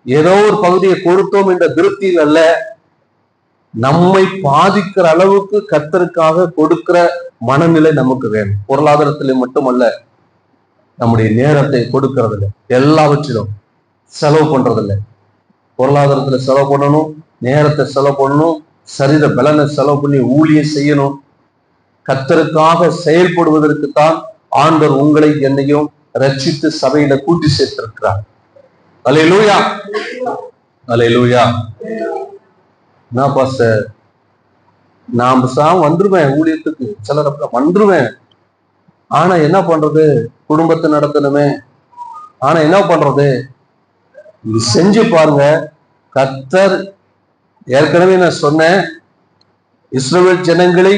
ஏதோ ஒரு பகுதியை கொடுத்தோம் என்ற திருப்தியில் அல்ல, நம்மை பாதிக்கிற அளவுக்கு கர்த்தருக்காக கொடுக்கிற மனநிலை நமக்கு வேணும். பொருளாதாரத்திலே மட்டுமல்ல, நம்முடைய நேரத்தை கொடுக்கறதில்லை, எல்லாவற்றிலும் செலவு பண்றதில்லை. பொருளாதாரத்துல செலவு பண்ணணும், நேரத்தை செலவு பண்ணணும், சரீர பலனை செலவு பண்ணி ஊழியம் செய்யணும். கர்த்தருக்காக செயல்படுவதற்குத்தான் ஆண்டவர் உங்களை என்னையும் ரட்சித்து சபையில கூட்டி சேர்த்திருக்கிறார். அல்லேலூயா, அல்லேலூயா. நான் பாஸ்டர், நான் வந்துருவேன் ஊழியத்துக்கு, சிலர் வந்துருவேன், ஆனா என்ன பண்றது, குடும்பத்தை நடத்தணுமே, ஆனா என்ன பண்றது, இது செஞ்சு பாருங்க. கர்த்தர் ஏற்கனவே நான் சொன்னேன், இஸ்ரவேல் ஜனங்களை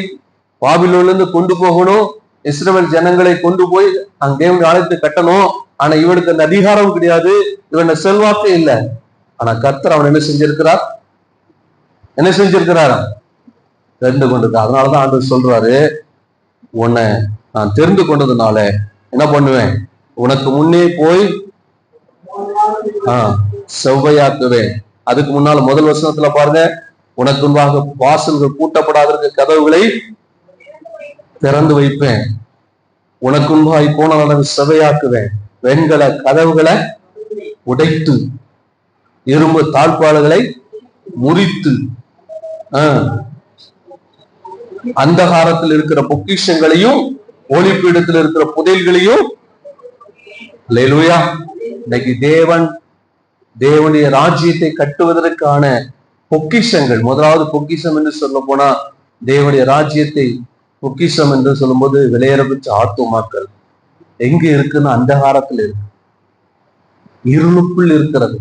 பாபிலோன்ல இருந்து கொண்டு போகணும், இஸ்ரவேல் ஜனங்களை கொண்டு போய் அங்க தேவனுடைய ஆலயத்தை கட்டணும். ஆனா இவனுக்கு அந்த அதிகாரம் கிடையாது, இவன செல்வாக்கே இல்லை. ஆனா கர்த்தர் அவன் என்ன செஞ்சிருக்கிறார், என்ன செஞ்சிருக்கிறார், தெரிந்து கொண்டிருக்கார். அதனாலதான் ஆண்டவர் சொல்றாரு, உன்னை நான் தெரிந்து கொண்டதுனால என்ன பண்ணுவேன், உனக்கு முன்னே போய் செவ்வையாக்குவேன். அதுக்கு முன்னால முதல் வசனத்துல பாருங்க, உனக்கு முன்பாக வாசல்கள் பூட்டப்படாதற்கு கதவுகளை திறந்து வைப்பேன், உனக்கு முன்பாக போன நடந்து செவ்வையாக்குவேன், வெண்கல கதவுகளை உடைத்து இரும்பு தாழ்பாடுகளை முறித்து அந்தகாரத்தில் இருக்கிற பொக்கிஷங்களையும் ஒளிப்பீடத்தில் இருக்கிற புதையல்களையும். அல்லேலூயா. இன்னைக்கு தேவனுடைய ராஜ்யத்தை கட்டுவதற்கான பொக்கிஷங்கள், முதலாவது பொக்கிஷம் என்று சொல்ல போனா, தேவனுடைய ராஜ்யத்தை பொக்கிஷம் என்று சொல்லும் போது விலையேறப்பெற்ற ஆத்துமாக்கள் எங்க இருக்குன்னு அந்தகாரத்தில் இருக்கு, இருளுக்குள் இருக்கிறது,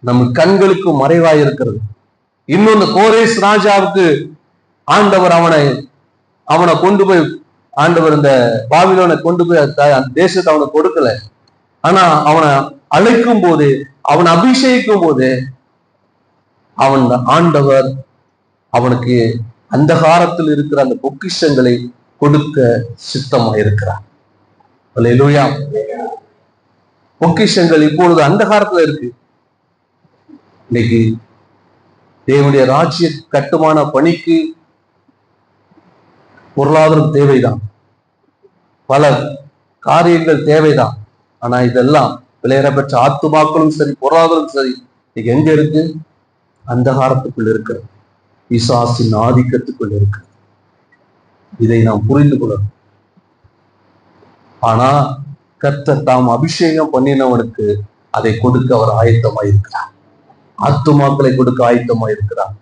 நம்ம கண்களுக்கு மறைவாய் இருக்கிறது. இன்னொன்னு, கோரேஸ் ராஜாவுக்கு ஆண்டவர் அவனை கொண்டு போய், ஆண்டவர் இந்த பாபிலோனை கொண்டு போய் அந்த தேசத்தை அவனுக்கு கொடுக்கல. ஆனா அவனை அழைக்கும் போது, அவனை அபிஷேகிக்கும் போது, அவன் ஆண்டவர் அவனுக்கு அந்த காலத்தில் இருக்கிற அந்த பொக்கிஷங்களை கொடுக்க சித்தமா இருக்கிறார். அல்லேலூயா. பொக்கிஷங்கள் இப்பொழுது அந்த காலத்துல இருக்கு. இன்னைக்கு தேவனுடைய ராஜ்ய கட்டுமான பணிக்கு பொருளாதாரம் தேவைதான், பல காரியங்கள் தேவைதான். ஆனா இதெல்லாம் விலையேறப்பெற்ற ஆத்துமாக்களும் சரி, பொருளாதாரம் சரி, இன்னைக்கு எங்க இருக்கு, அந்தகாரத்துக்குள் இருக்கிறது, பிசாசின் ஆதிக்கத்துக்குள் இருக்கு. இதை நாம் புரிந்து கொள்ளணும். ஆனா கர்த்தர் தாம் அபிஷேகம் பண்ணினவனுக்கு அதை கொடுக்க அவர் ஆயத்தமாயிருக்கிறார், ஆத்துமாக்களை கொடுக்க ஆயத்தமாயிருக்கிறார்,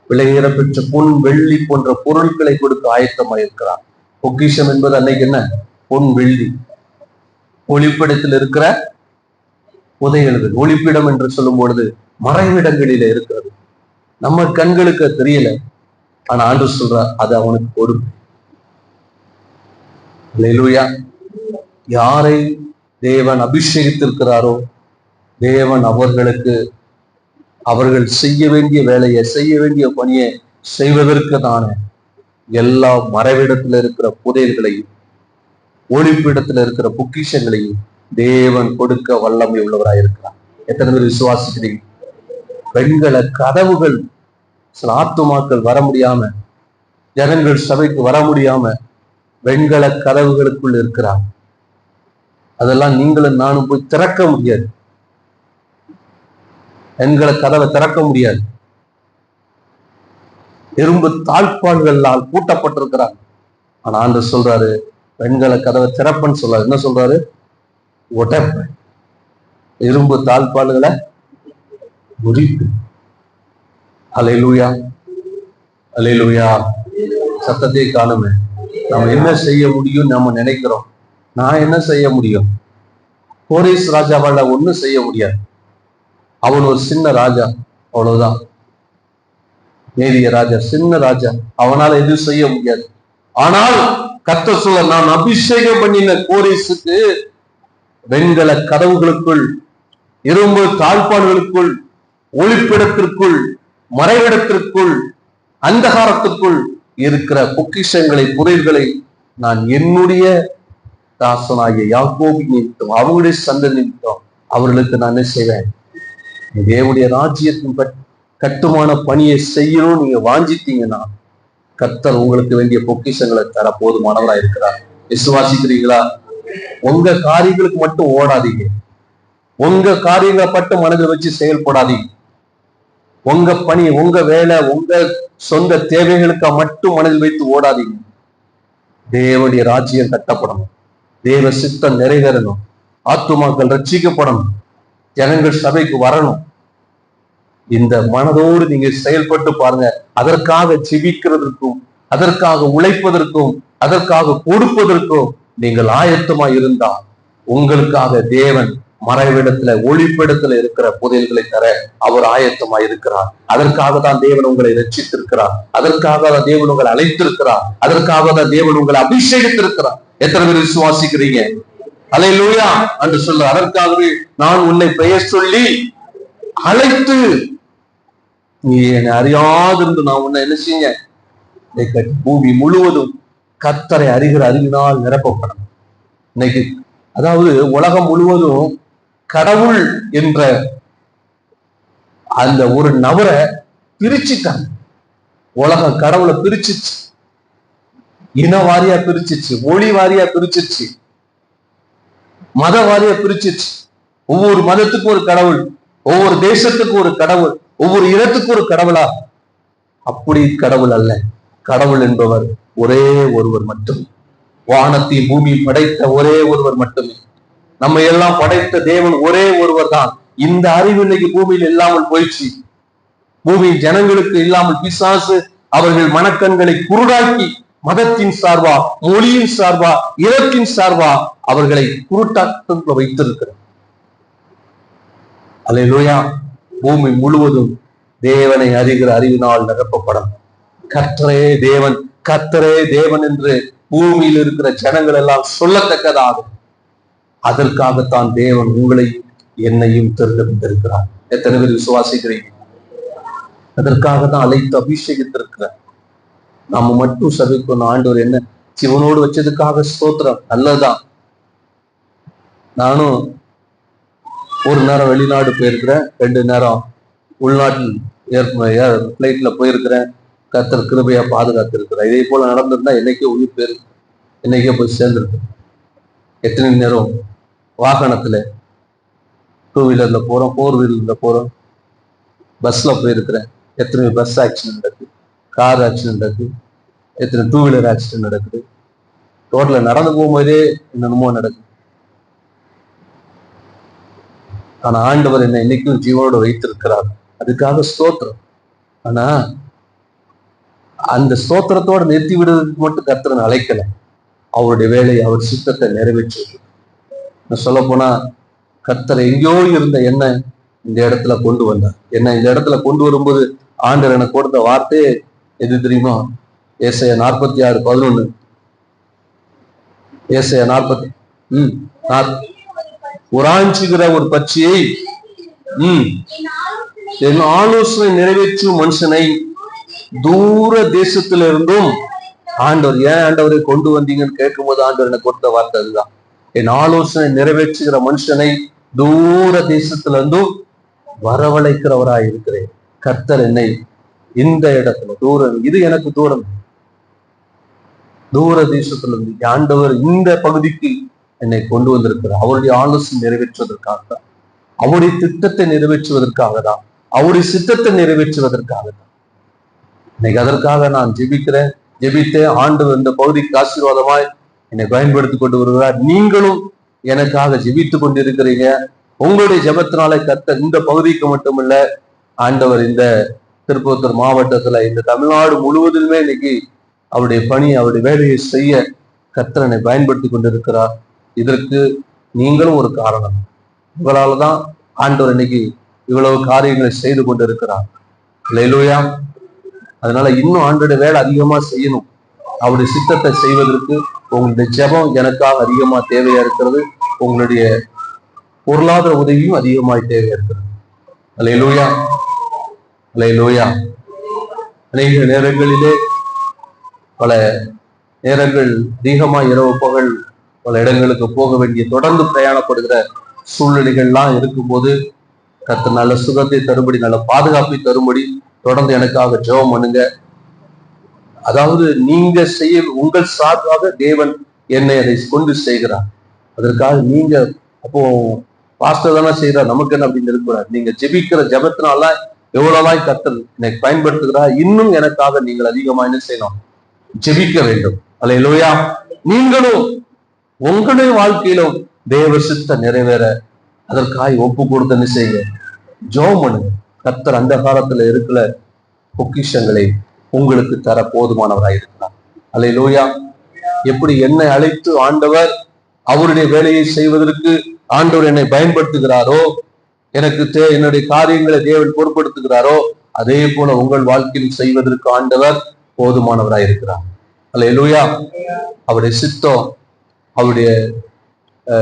விலையேறப்பெற்ற பொன் வெள்ளி போன்ற பொருட்களை கொடுக்க ஆயத்தமாயிருக்கிறார். பொக்கிஷம் என்பது அன்னைக்கு என்ன, பொன் வெள்ளி, ஒளிப்பிடத்தில் இருக்கிற புதையல்கள். ஒளிப்பிடம் என்று சொல்லும் பொழுது மறைவிடங்களில இருக்கிறது, நம்ம கண்களுக்கு தெரியல, ஆனா ஆண்டவர் சொல்றார் அது அவனுக்கு பொறுப்பு. அல்லேலூயா. யாரை தேவன் அபிஷேகித்திருக்கிறாரோ தேவன் அவர்கள் செய்ய வேண்டிய வேலையை, செய்ய வேண்டிய பணியை செய்வதற்கு தானே எல்லா மறைவிடத்துல இருக்கிற புதையல்களையும் ஒளிப்பிடத்துல இருக்கிற பொக்கிஷங்களையும் தேவன் கொடுக்க வல்லமை உள்ளவராயிருக்கிறார். எத்தனை பேர் விசுவாசிக்கிறீங்க? பெண்களை கதவுகள், சில ஆத்துமாக்கள் வர முடியாம, ஜனங்கள் சபைக்கு வர முடியாம வெண்கல கதவுகளுக்குள் இருக்கிறார். அதெல்லாம் நீங்களும் நானும் போய் திறக்க முடியாது, வெண்கல கதவை திறக்க முடியாது. இரும்பு தாழ்பாள்களால் பூட்டப்பட்டிருக்கிறார். ஆனா ஆண்டவர் சொல்றாரு, வெண்கல கதவை திறப்பன்னு சொல்றாரு. என்ன சொல்றாரு? உடைப்ப, இரும்பு தாழ்பாள்களை முறிப்பு. அல்லேலூயா, அல்லேலூயா. சத்தத்தை காணுமே. நம்ம என்ன செய்ய முடியும் நம்ம நினைக்கிறோம். நான் என்ன செய்ய முடியும்? கோரேஸ் ராஜாவால ஒண்ணும் செய்ய முடியாது. அவன் ஒரு சின்ன ராஜா, அவ்வளவுதான். மேதிய ராஜா சின்ன ராஜா, அவனால எதுவும் செய்ய முடியாது. ஆனால் கர்த்தர் சொல்ல, நான் அபிஷேகம் பண்ணின கோரேசுக்கு வெண்கல கதவுகளுக்குள், இரும்பு தாழ்பாடுகளுக்குள், ஒளிப்பிடத்திற்குள், மறைவிடத்திற்குள், அந்தகாரத்திற்குள் இருக்கிற பொக்கிஷங்களை, புதைகளை நான் என்னுடைய தாசனாகிய யாக்கோபு நிமித்தம், அவங்களுடைய சந்ததி நிமித்தம் அவர்களுக்கு நான் என்ன செய்வேன்? தேவனுடைய ராஜ்யத்தின் கட்டுமான பணியை செய்யணும் நீங்க வாஞ்சித்தீங்கன்னா கர்த்தர் உங்களுக்கு வேண்டிய பொக்கிஷங்களை தர போதுமானவரா இருக்கிறார். விசுவாசிக்கிறீங்களா? உங்க காரியங்களுக்கு மட்டும் ஓடாதீங்க. உங்க காரியங்களை மட்டும் மனதில் வச்சு செயல்படாதீங்க. உங்க பணி, உங்க வேலை, உங்க சொந்த தேவைகளுக்கு மட்டும் மனதில் வைத்து ஓடாதீங்க. தேவனுடைய ராஜ்யம் கட்டப்படணும், தேவ சித்தம் நிறைவேறணும், ஆத்துமாக்கள் ரட்சிக்கப்படணும், ஜனங்கள் சபைக்கு வரணும். இந்த மனதோடு நீங்க செயல்பட்டு பாருங்க. அதற்காக ஜெபிக்கிறதற்கும், அதற்காக உழைப்பதற்கும், அதற்காக கொடுப்பதற்கும் நீங்கள் ஆயத்தமா இருந்தா உங்களுக்காக தேவன் மறைவிடத்துல, ஒளிப்பிடத்துல இருக்கிற புதையல்களை தர அவர் ஆயத்தமா இருக்கிறார். அதற்காக தான் தேவன் உங்களை ரட்சித்திருக்கிறார். அதற்காக தான் தேவன் உங்களை அழைத்திருக்கிறார். அதற்காக தான் தேவன் உங்களை அபிஷேகித்திருக்கிறார். எத்தனை பேர் விசுவாசிக்கிறீங்க? அல்லேலூயா என்று சொல்ல. அதற்காகவே நான் உன்னை பெயர் சொல்லி அழைத்து நீ என்னை அறியாதிருந்து நான் உன்னை என்ன செய்ய, பூமி முழுவதும் கர்த்தரை அறிகிற அறிவினால் நிரப்பப்படும். இன்னைக்கு அதாவது உலகம் முழுவதும் கடவுள் என்ற அந்த ஒரு நபரை பிரிச்சுட்டாங்க. உலகம் கடவுளை பிரிச்சிச்சு, இன வாரியா பிரிச்சிச்சு, மொழி வாரியா பிரிச்சிச்சு, மத வாரியா பிரிச்சிச்சு. ஒவ்வொரு மதத்துக்கும் ஒரு கடவுள், ஒவ்வொரு தேசத்துக்கும் ஒரு கடவுள், ஒவ்வொரு இடத்துக்கும் ஒரு கடவுளா? அப்படி கடவுள் அல்ல. கடவுள் என்பவர் ஒரே ஒருவர் மட்டும். வானத்தை பூமி படைத்த ஒரே ஒருவர் மட்டுமே. நம்ம எல்லாம் படைத்த தேவன் ஒரே ஒருவர் தான். இந்த அறிவு இன்னைக்கு பூமியில் இல்லாமல் போயிடுச்சு. பூமி ஜனங்களுக்கு இல்லாமல் பிசாசு அவர்கள் மனக்கண்களை குருடாக்கி மதத்தின் சார்பா, மொழியின் சார்பா, இனத்தின் சார்பா அவர்களை குருட்டாக்க வைத்திருக்கிறார். அல்லேலூயா. பூமி முழுவதும் தேவனை அறிகிற அறிவினால் நிரப்பப்படும். கர்த்தரே தேவன், கர்த்தரே தேவன் என்று பூமியில் இருக்கிற ஜனங்கள் எல்லாம் சொல்லத்தக்கதாகும். அதற்காகத்தான் தேவன் உங்களை என்னையும் தேர்ந்தெடுத்திருக்கிறார். எத்தனை பேர் விசுவாசிக்கிறீங்க? அதற்காக தான் அழைத்து அபிஷேகித்திருக்கிறார். நம்ம மட்டும் சபைக்கு ஆண்டவர் என்ன சிவனோடு வச்சதுக்காக ஸ்தோத்திரம், நல்லதுதான். நானும் ஒரு நேரம் வெளிநாடு போயிருக்கிறேன், 2 நேரம் உள்நாட்டில் பிளைட்ல போயிருக்கிறேன். கர்த்தர் கிருபையா பாதுகாத்து இருக்கிறார். இதே போல நடந்திருந்தா என்னைக்கே உயிர் பேரு, என்னைக்கே போய் சேர்ந்திருக்கு. எத்தனை நேரம் வாகனத்துல 2 வீலர்ல போறோம், 4 வீலர்ல போறோம், பஸ்ல போயிருக்கிறேன். எத்தனை பஸ் ஆக்சிடென்ட் நடக்குது, கார் ஆக்சிடென்ட் நடக்குது, எத்தனை 2 வீலர் ஆக்சிடென்ட் நடக்குது. ரோட்ல நடந்து போகும்போதே என்னென்னமோ நடக்குது. ஆனா ஆண்டவர் என்னை இன்னைக்கும் ஜீவனோடு வைத்திருக்கிறார். அதுக்காக ஸ்தோத்திரம். ஆனா அந்த ஸ்தோத்திரத்தோட நிறுத்தி விடுறதுக்கு மட்டும் கர்த்தரை அழைக்கல. அவருடைய வேலையை, அவர் சித்தத்தை நிறைவேற்றுவது. சொல்ல போனா கர்த்தர் எங்கேயோ இருந்த என்ன இந்த இடத்துல கொண்டு வந்தார். என்ன இந்த இடத்துல கொண்டு வரும்போது ஆண்டவர் எனக்கு கொடுத்த வார்த்தையே எது தெரியுமா? ஏசாயா 46:11. ஏசாயா 40 உராஞ்சுகிற ஒரு பட்சியை என் ஆலோசனை நிறைவேற்றும் மனுஷனை தூர தேசத்துல இருந்தும் ஆண்டவர், ஏன் ஆண்டவரை கொண்டு வந்தீங்கன்னு கேட்கும் போது ஆண்டவர் எனக்கு கொடுத்த வார்த்தை அதுதான். என் ஆலோசனை நிறைவேற்றுகிற மனுஷனை தூர தேசத்துல இருந்தும் வரவழைக்கிறவராய் இருக்கிறேன். கர்த்தர் என்னை இந்த இடத்துல தூரம், இது எனக்கு தூரம், தூர தேசத்துல இருந்து ஆண்டவர் இந்த பகுதிக்கு என்னை கொண்டு வந்திருக்கிறார். அவருடைய ஆலோசனை நிறைவேற்றுவதற்காக தான், அவருடைய திட்டத்தை நிறைவேற்றுவதற்காக தான், அவருடைய சித்தத்தை நிறைவேற்றுவதற்காக தான். இன்னைக்கு அதற்காக நான் ஜெபித்தேன். ஆண்டவர் இந்த பகுதிக்கு ஆசீர்வாதமாய் என்னை பயன்படுத்தி கொண்டு வருகிறார். நீங்களும் எனக்காக ஜெபித்து கொண்டிருக்கிறீங்க. உங்களுடைய ஜெபத்தினாலே கர்த்தர் இந்த பகுதிக்கு மட்டுமல்ல, ஆண்டவர் இந்த திருப்பத்தூர் மாவட்டத்துல, இந்த தமிழ்நாடு முழுவதிலுமே இன்னைக்கு அவருடைய பணி, அவருடைய வேலையை செய்ய கர்த்தரனை பயன்படுத்தி கொண்டிருக்கிறார். இதற்கு நீங்களும் ஒரு காரணம். உங்களால தான் ஆண்டவர் இன்னைக்கு இவ்வளவு காரியங்களை செய்து கொண்டிருக்கிறார். அல்லேலூயா. அதனால இன்னும் ஆண்டோடைய வேலை அதிகமா செய்யணும். அவருடைய சித்தத்தை செய்வதற்கு உங்களுடைய ஜெபம் எனக்காக அதிகமா தேவையா இருக்கிறது. உங்களுடைய பொருளாதார உதவியும் அதிகமாய் தேவையா இருக்கிறது. அல்லேலூயா, அல்லேலூயா. அநேக நேரங்களிலே பல நேரங்கள் அதிகமா இரவு பகல் பல இடங்களுக்கு போக வேண்டிய, தொடர்ந்து பிரயாணப்படுகிற சூழ்நிலைகள்லாம் இருக்கும்போது கர்த்தர் நல்ல சுகத்தை தரும்படி, நல்ல பாதுகாப்பை தரும்படி தொடர்ந்து எனக்காக ஜெபம் பண்ணுங்க. அதாவது நீங்க செய்ய, உங்கள் சார்பாக தேவன் என்னை அதை கொண்டு செய்கிறார். அதற்காக நீங்க அப்போ பாஸ்டர் தானே செய்யறார், நமக்கு என்ன அப்படின்னு இருக்கக்கூடாது. நீங்க ஜெபிக்கிற ஜெபத்தினால எவ்வளவுதான் கர்த்தர் என்னை பயன்படுத்துகிறார், இன்னும் எனக்காக நீங்கள் அதிகமா என்ன செய்யணும், ஜெபிக்க வேண்டும். அல்லேலூயா. நீங்களும் உங்களுடைய வாழ்க்கையிலும் தேவ சித்தம் நிறைவேற அதற்காக ஒப்பு கொடுத்து செய்யுங்க, ஜெபம் பண்ணுங்க. கர்த்தர் அந்த காலத்துல இருக்கிற பொக்கிஷங்களை உங்களுக்கு தர போதுமானவராக இருக்கிறார். அல்லேலூயா. எப்படி என்னை அழைத்து ஆண்டவர் அவருடைய வேலையை செய்வதற்கு ஆண்டவர் என்னை பயன்படுத்துகிறாரோ, எனக்கு என்னுடைய காரியங்களை தேவன் பொறுப்படுத்துகிறாரோ, அதே போல உங்கள் வாழ்க்கையில் செய்வதற்கு ஆண்டவர் போதுமானவராக இருக்கிறார். அல்லேலூயா. அவருடைய சித்தம், அவருடைய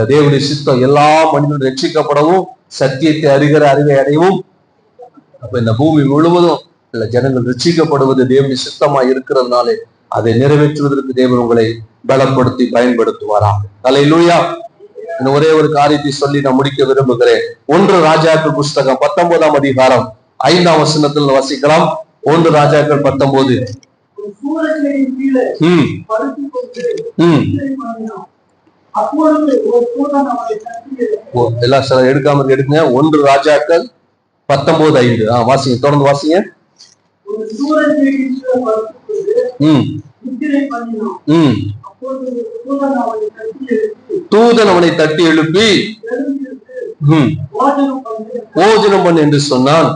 தேவனுடைய சித்தம் எல்லா மனிதனும் ரட்சிக்கப்படவும், சத்தியத்தை அறிகிற அறிவை அடையவும், அப்ப இந்த பூமி முழுவதும் இல்ல ஜனங்கள் ரட்சிக்கப்படுவது தேவனுடைய சித்தமா இருக்கிறதுனாலே அதை நிறைவேற்றுவதற்கு தேவன் உங்களை பலப்படுத்தி பயன்படுத்துவாராம். அல்லேலூயா. ஒரே ஒரு காரியத்தை சொல்லி நான் முடிக்க விரும்புகிறேன். 1 ராஜாக்கள் புஸ்தகம் 19ஆம் அதிகாரம் 5ஆம் வசனத்தில் வாசிக்கலாம். 1 ராஜாக்கள் 19. எல்லாம் சில எடுக்காம எடுங்க. 1 ராஜாக்கள் 19:5. வாசிங்க, தொடர்ந்து வாசிங்க. தூதன் அவனை தட்டி எழுப்பி போஜனம் பண்ணு என்று சொன்னான்.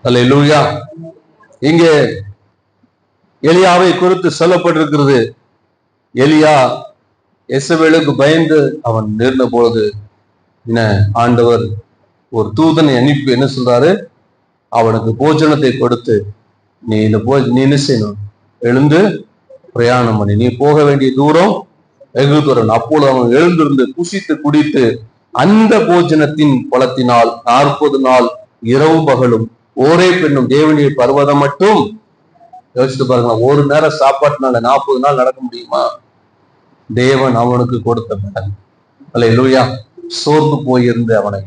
அல்லேலூயா. இங்கே எலியாவை குறித்து சொல்லப்பட்டிருக்கிறது. எலியா எசபேலுக்கு பயந்து அவன் நேர்ந்த பொழுது ஆண்டவர் ஒரு தூதனை அனுப்பி என்ன சொல்றாரு, அவனுக்கு போஜனத்தை கொடுத்து நீ என்ன செய்யணும், எழுந்து பிரயாணம் பண்ணி நீ போக வேண்டிய தூரம் வெகு தூரம். அப்பொழுது அவன் எழுந்திருந்து புசித்து குடித்து அந்த போஜனத்தின் பலத்தினால் 40 நாள் இரவும் பகலும் ஒரே பெண்ணும் தேவனுடைய பர்வதம் மட்டும். யோசித்து பாருங்க, ஒரு நேரம் சாப்பாட்டுனால 40 நாள் நடக்க முடியுமா? தேவன் அவனுக்கு கொடுத்த பலன். அல்லேலூயா. சோர்ந்து போயிருந்து அவனை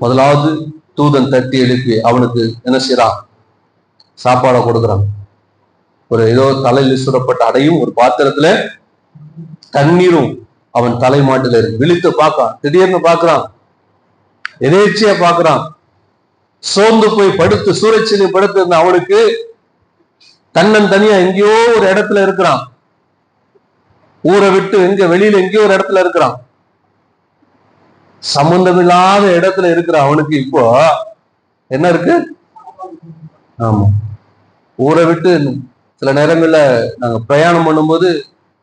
முதலாவது தூதன் தட்டி எழுப்பி அவனுக்கு என்ன செய்யறான், சாப்பாடை கொடுக்குறான். ஒரு ஏதோ தலையில் சுடப்பட்ட அடையும் ஒரு பாத்திரத்துல தண்ணீரும் அவன் தலை மாட்டுல இருக்கு. விழித்து பார்க்கான், திடீர்னு பார்க்கிறான், எதேச்சியா பார்க்கிறான். சோர்ந்து போய் படுத்து சூரச்சிலை படுத்து இருந்த அவனுக்கு தன்னன் தனியா எங்கேயோ ஒரு இடத்துல இருக்கிறான். ஊரை விட்டு எங்க வெளியில எங்கேயோ ஒரு இடத்துல இருக்கிறான். சம்பந்தமில்லாத இடத்துல இருக்கிற அவனுக்கு இப்போ என்ன இருக்கு? ஆமா, ஊரை விட்டு சில நேரங்கள்ல நாங்க பிரயாணம் பண்ணும்போது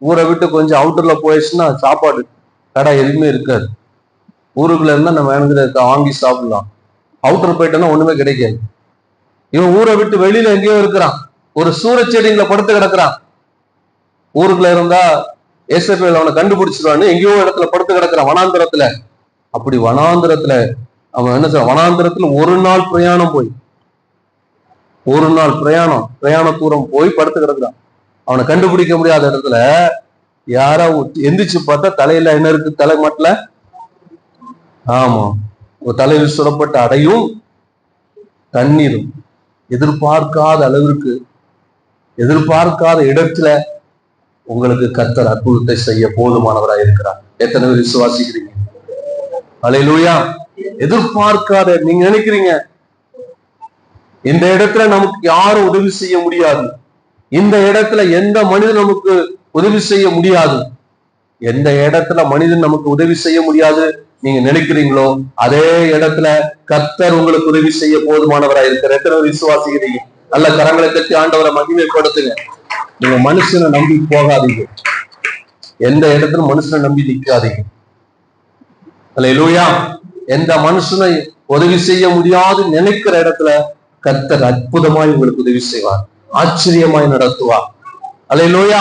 ஊரை விட்டு கொஞ்சம் அவுட்டர்ல போயிடுச்சுன்னா சாப்பாடு கடை எதுவுமே இருக்காது. ஊருக்குள்ள இருந்தா நம்ம வேணுங்கிறத வாங்கி சாப்பிடலாம். அவுட்டர் போயிட்டோம்னா ஒண்ணுமே கிடைக்காது. இவன் ஊரை விட்டு வெளியில எங்கேயோ இருக்கிறான், ஒரு சூரச்செடிங்களை படுத்து கிடக்குறான். ஊருக்குள்ள இருந்தா ஏசபேல் அவனை கண்டுபிடிச்சிருவான்னு எங்கேயோ இடத்துல படுத்து கிடக்குறான், வனாந்திரத்துல. அப்படி வனாந்திரத்துல அவன் என்ன சொல்ற, வனாந்திரத்துல ஒரு நாள் பிரயாணம் போய், ஒரு நாள் பிரயாண தூரம் போய் படுத்து கிடக்குறான். அவனை கண்டுபிடிக்க முடியாத இடத்துல யாரா எந்திரிச்சு பார்த்தா தலையில என்ன இருக்கு, தலை மாட்டுல ஆமா ஒரு தலையில் சுடப்பட்ட அடையும் தண்ணீரும். எதிர்பார்க்காத அளவிற்கு, எதிர்பார்க்காத இடத்துல உங்களுக்கு கர்த்தர் அற்புதத்தை செய்ய போதுமானவராக இருக்கிறார். எத்தனை பேர் விசுவாசிக்கிறீங்க? அல்லேலூயா. எதிர்பார்க்காத, நீங்க நினைக்கிறீங்க இந்த இடத்துல நமக்கு யாரும் உதவி செய்ய முடியாது, இந்த இடத்துல எந்த மனிதன் நமக்கு உதவி செய்ய முடியாது, எந்த இடத்துல மனிதன் நமக்கு உதவி செய்ய முடியாது நீங்க நினைக்கிறீங்களோ அதே இடத்துல கர்த்தர் உங்களுக்கு உதவி செய்ய போதுமானவராக இருக்கிற. எத்தனை விசுவாசிக்கிறீங்க? நல்ல கரங்களை தட்டி ஆண்டவரை மகிமைப்படுத்துங்க. நீங்க மனுஷனை நம்பி போகாதீங்க, எந்த இடத்துல மனுஷனை நம்பி நிற்காதீங்க. அல்லேலூயா. எந்த மனுஷனை உதவி செய்ய முடியாது நினைக்கிற இடத்துல கர்த்தர் அற்புதமாய் உங்களுக்கு உதவி செய்வார், ஆச்சரியமாய் நடத்துவார். அல்லேலூயா.